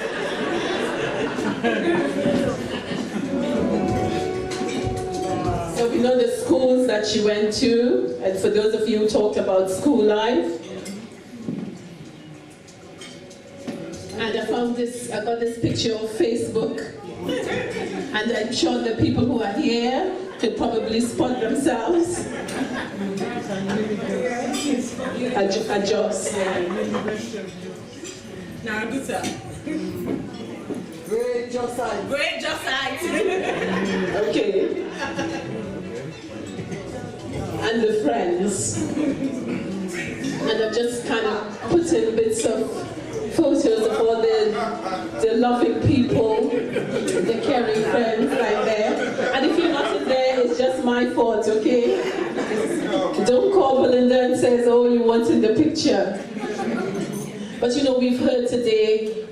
So we know the schools that she went to, and for those of you who talked about school life. And I got this picture on Facebook, and I'm sure the people who are here could probably spot themselves. Adjust. Now, good sir. Great Josite. Great Josite. Okay. And the friends. And I've just kind of put in bits of photos of all the loving people, the caring friends right there. And if you're not in there, it's just my fault, okay? Don't call Belinda and say, oh, you wanted the picture. But you know, we've heard today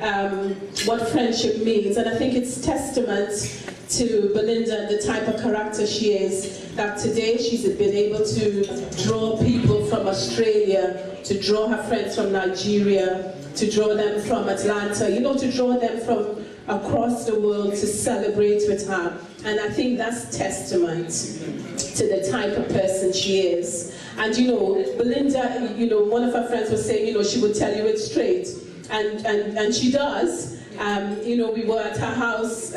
what friendship means, and I think it's testament to Belinda and the type of character she is, that today she's been able to draw people from Australia, to draw her friends from Nigeria, to draw them from Atlanta, you know, to draw them from across the world to celebrate with her. And I think that's testament to the type of person she is. And you know, Belinda, you know, one of her friends was saying, you know, she would tell you it straight. And she does. You know, we were at her house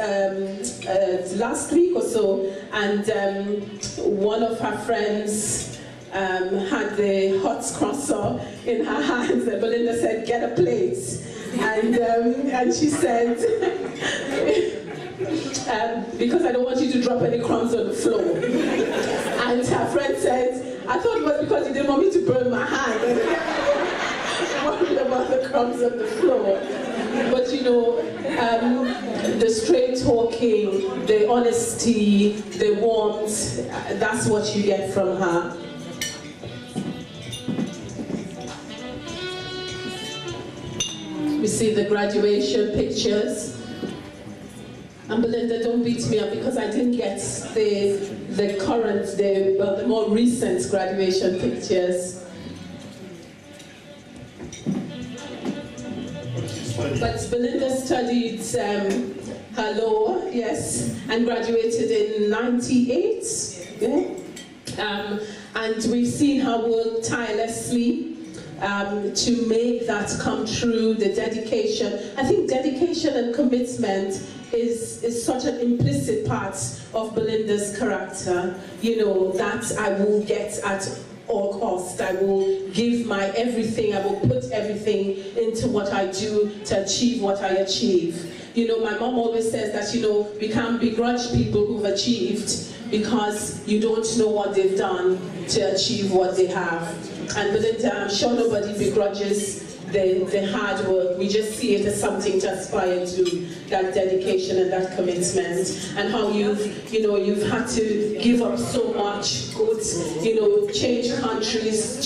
last week or so, and one of her friends had the hot crosser in her hands, and Belinda said, "Get a plate." And she said, because I don't want you to drop any crumbs on the floor. And her friend said, "I thought it was because you didn't want me to burn my hand." Worried about the crumbs on the floor. But you know, the straight talking, the honesty, the warmth, that's what you get from her. We see the graduation pictures. And Belinda, don't beat me up because I didn't get the more recent graduation pictures. But Belinda studied her law, yes, and graduated in '98. Yeah? And we've seen her work tirelessly to make that come true, the dedication. I think dedication and commitment is such an implicit part of Belinda's character. You know, that I will get at all cost. I will give my everything. I will put everything into what I do to achieve what I achieve. You know, my mom always says that, you know, we can't begrudge people who've achieved because you don't know what they've done to achieve what they have. And Belinda, I'm sure nobody begrudges the hard work. We just see it as something to aspire to, that dedication and that commitment, and how you've had to give up so much, change countries,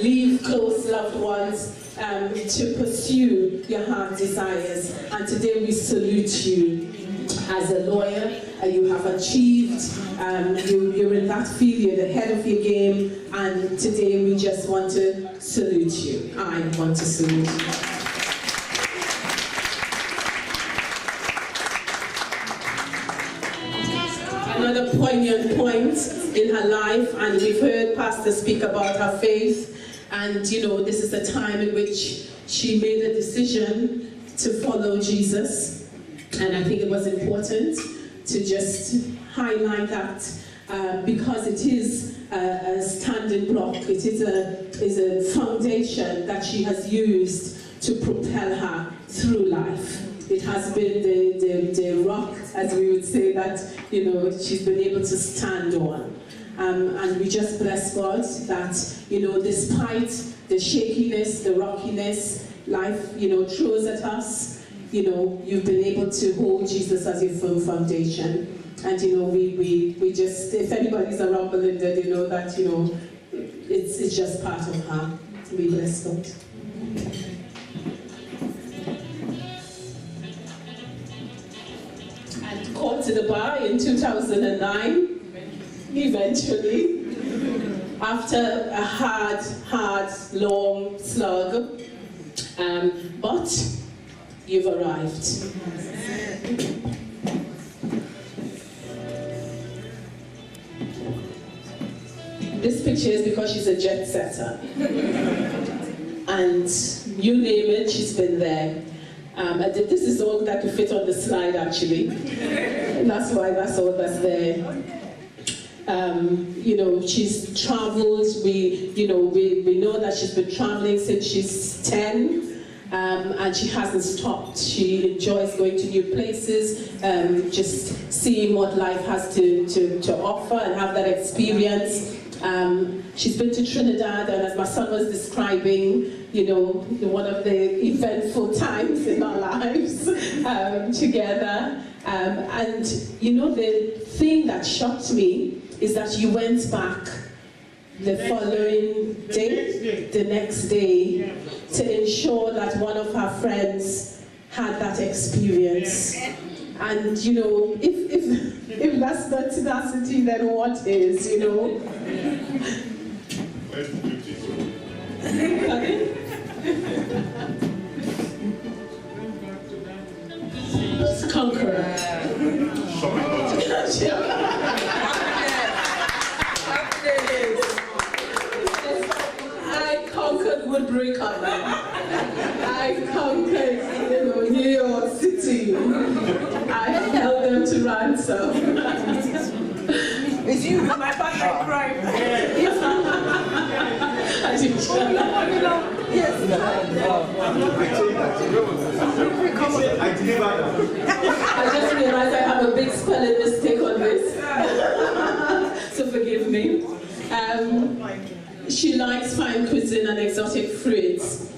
leave close loved ones to pursue your heart desires. And today we salute you as a lawyer. You have achieved, you're in that field, you're the head of your game, and today we just want to salute you. I want to salute you. Another poignant point in her life, and we've heard Pastor speak about her faith, and you know, this is the time in which she made a decision to follow Jesus, and I think it was important to just highlight that because it is a standing block, it is a foundation that she has used to propel her through life. It has been the rock, as we would say, that she's been able to stand on. And we just bless God that, despite the shakiness, the rockiness, life, throws at us, you've been able to hold Jesus as your firm foundation. And, we just, if anybody's around Belinda, they know that, it's just part of her. We bless God. And called to the bar in 2009, eventually, after a hard, long slug, but you've arrived. This picture is because she's a jet setter. And you name it, she's been there. This is all that could fit on the slide, actually. And that's why that's all that's there. She's traveled. We know that she's been traveling since she's 10, and she hasn't stopped. She enjoys going to new places, just seeing what life has to offer and have that experience. She's been to Trinidad, and as my son was describing, one of the eventful times in our lives together. And the thing that shocked me is that you went back the following day, the next day, to ensure that one of her friends had that experience. And you know, if that's not tenacity, then what is, you know? Conqueror. I conquered Woodbury Common. I conquered, you know, New York City. I held them to ransom. It's you, my partner in crime. I did. I just realized I have a big spelling mistake on this. So forgive me. She likes fine cuisine and exotic fruits.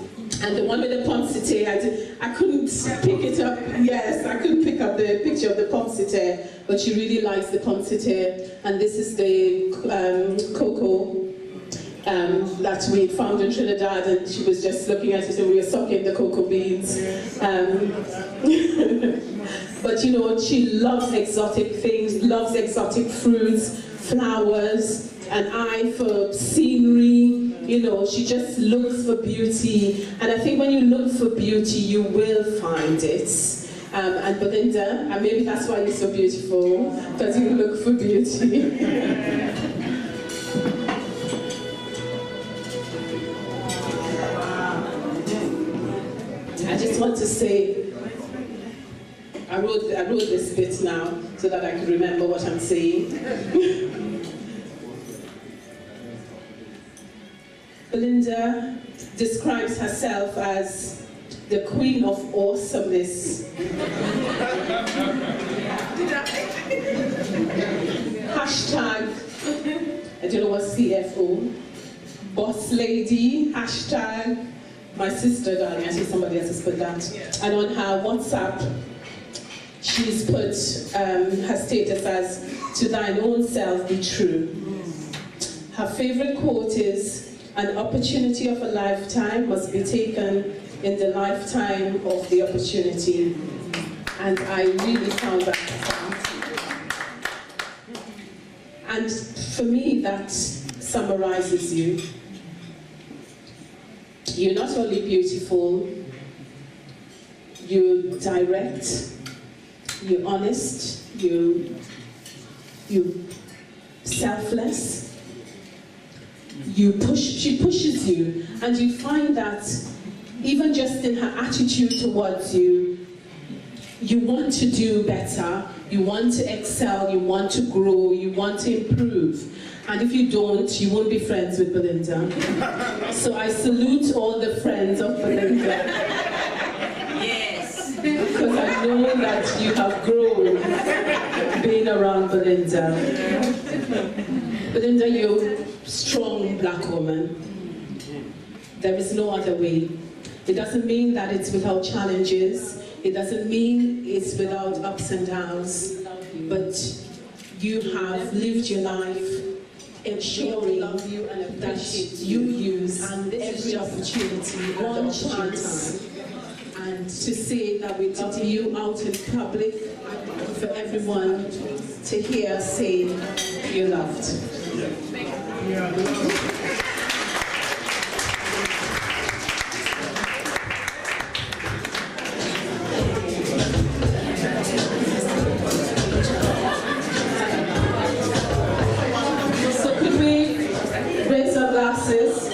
And the one with the pomme de terre, I couldn't pick it up. Yes, I couldn't pick up the picture of the pomme de terre, but she really likes the pomme de terre. And this is the cocoa that we found in Trinidad, and she was just looking at it and we were sucking the cocoa beans. But you know, she loves exotic things, loves exotic fruits, flowers, an eye for scenery. You know, she just looks for beauty. And I think when you look for beauty, you will find it. And Belinda, and maybe that's why you're so beautiful, because you look for beauty. I just want to say, I wrote this bit now so that I can remember what I'm saying. Belinda describes herself as the queen of awesomeness. Hashtag, I don't know what CFO, boss lady, hashtag, my sister, darling, I see somebody else has put that. And on her WhatsApp, she's put her status as, to thine own self be true. Her favorite quote is, an opportunity of a lifetime must be taken in the lifetime of the opportunity. And I really found that profound. And for me, that summarizes you. You're not only beautiful, you're direct, you're honest, you're selfless. She pushes you, and you find that even just in her attitude towards you, you want to do better, you want to excel, you want to grow, you want to improve. And if you don't, you won't be friends with Belinda. So I salute all the friends of Belinda. Yes. Because I know that you have grown being around Belinda. Belinda, you're a strong black woman. There is no other way. It doesn't mean that it's without challenges. It doesn't mean it's without ups and downs. But you have lived your life ensuring that you use every opportunity, one chance, and to say that we talk to you out in public for everyone to hear say you're loved. So could we raise our glasses?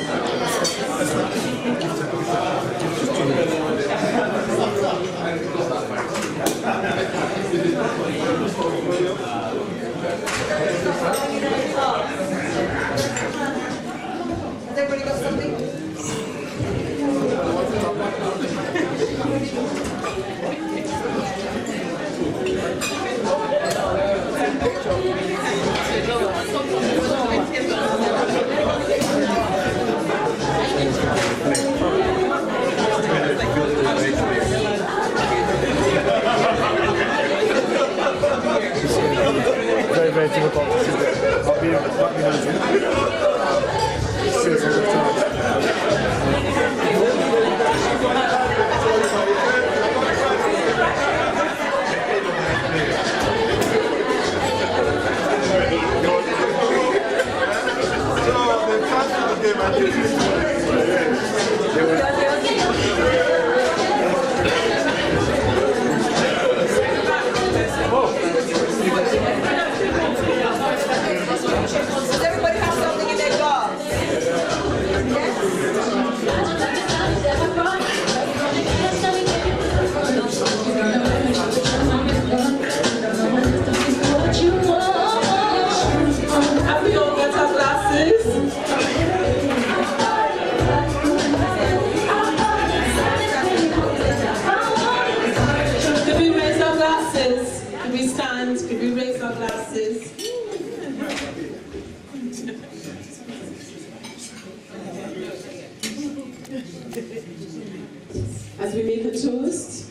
introduced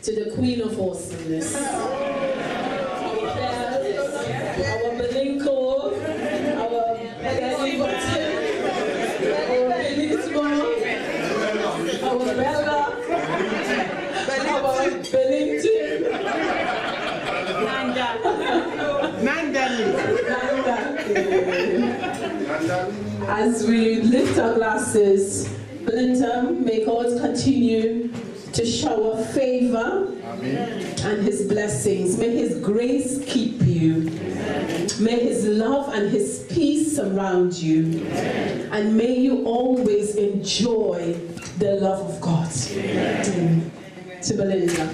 to the Queen of Awesomeness. Our Belinda, our Belinda, our Bella, our Belinda, As we lift our glasses, Belinda, may God continue to shower favor and His blessings. May His grace keep you. May His love and His peace surround you. And may you always enjoy the love of God. To Belinda.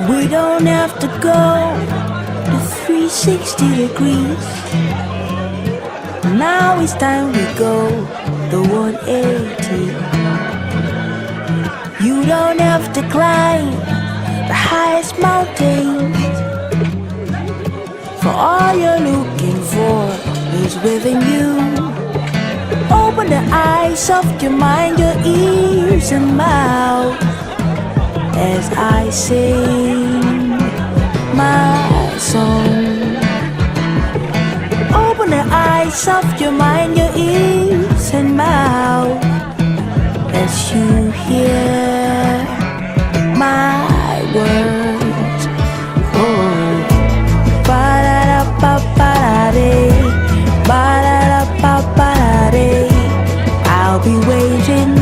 We don't have to go to 360 degrees. Now it's time we go the 180. You don't have to climb the highest mountain, for all you're looking for is within you. Open the eyes of your mind, your ears and mouth, as I sing my song. Open the eyes of your mind, your ears and mouth, as you hear my words. Oh, ba-da-da-ba-ba-da-dee, ba-da-da-ba-ba-da-dee. I'll be waiting,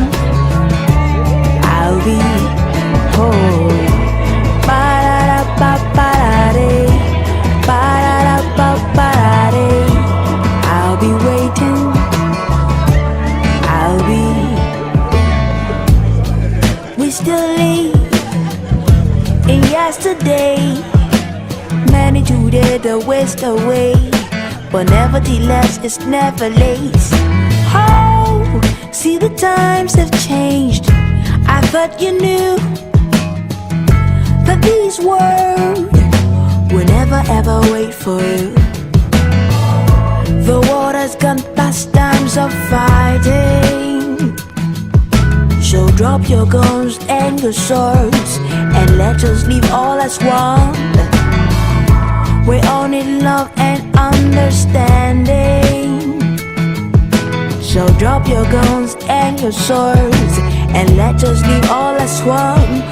I'll be home. Ba-da-da-ba-ba-da-dee, ba-da-da-ba-ba-da-dee. I'll be waiting, I'll be. We still live in yesterday, many today the waste away, but nevertheless it's never late. Oh, see the times have changed. I thought you knew that these words would never ever wait for you. The water's gone past times of fighting, so drop your guns and your swords and let us live all as one. We all need love and understanding, so drop your guns and your swords and let us live all as one.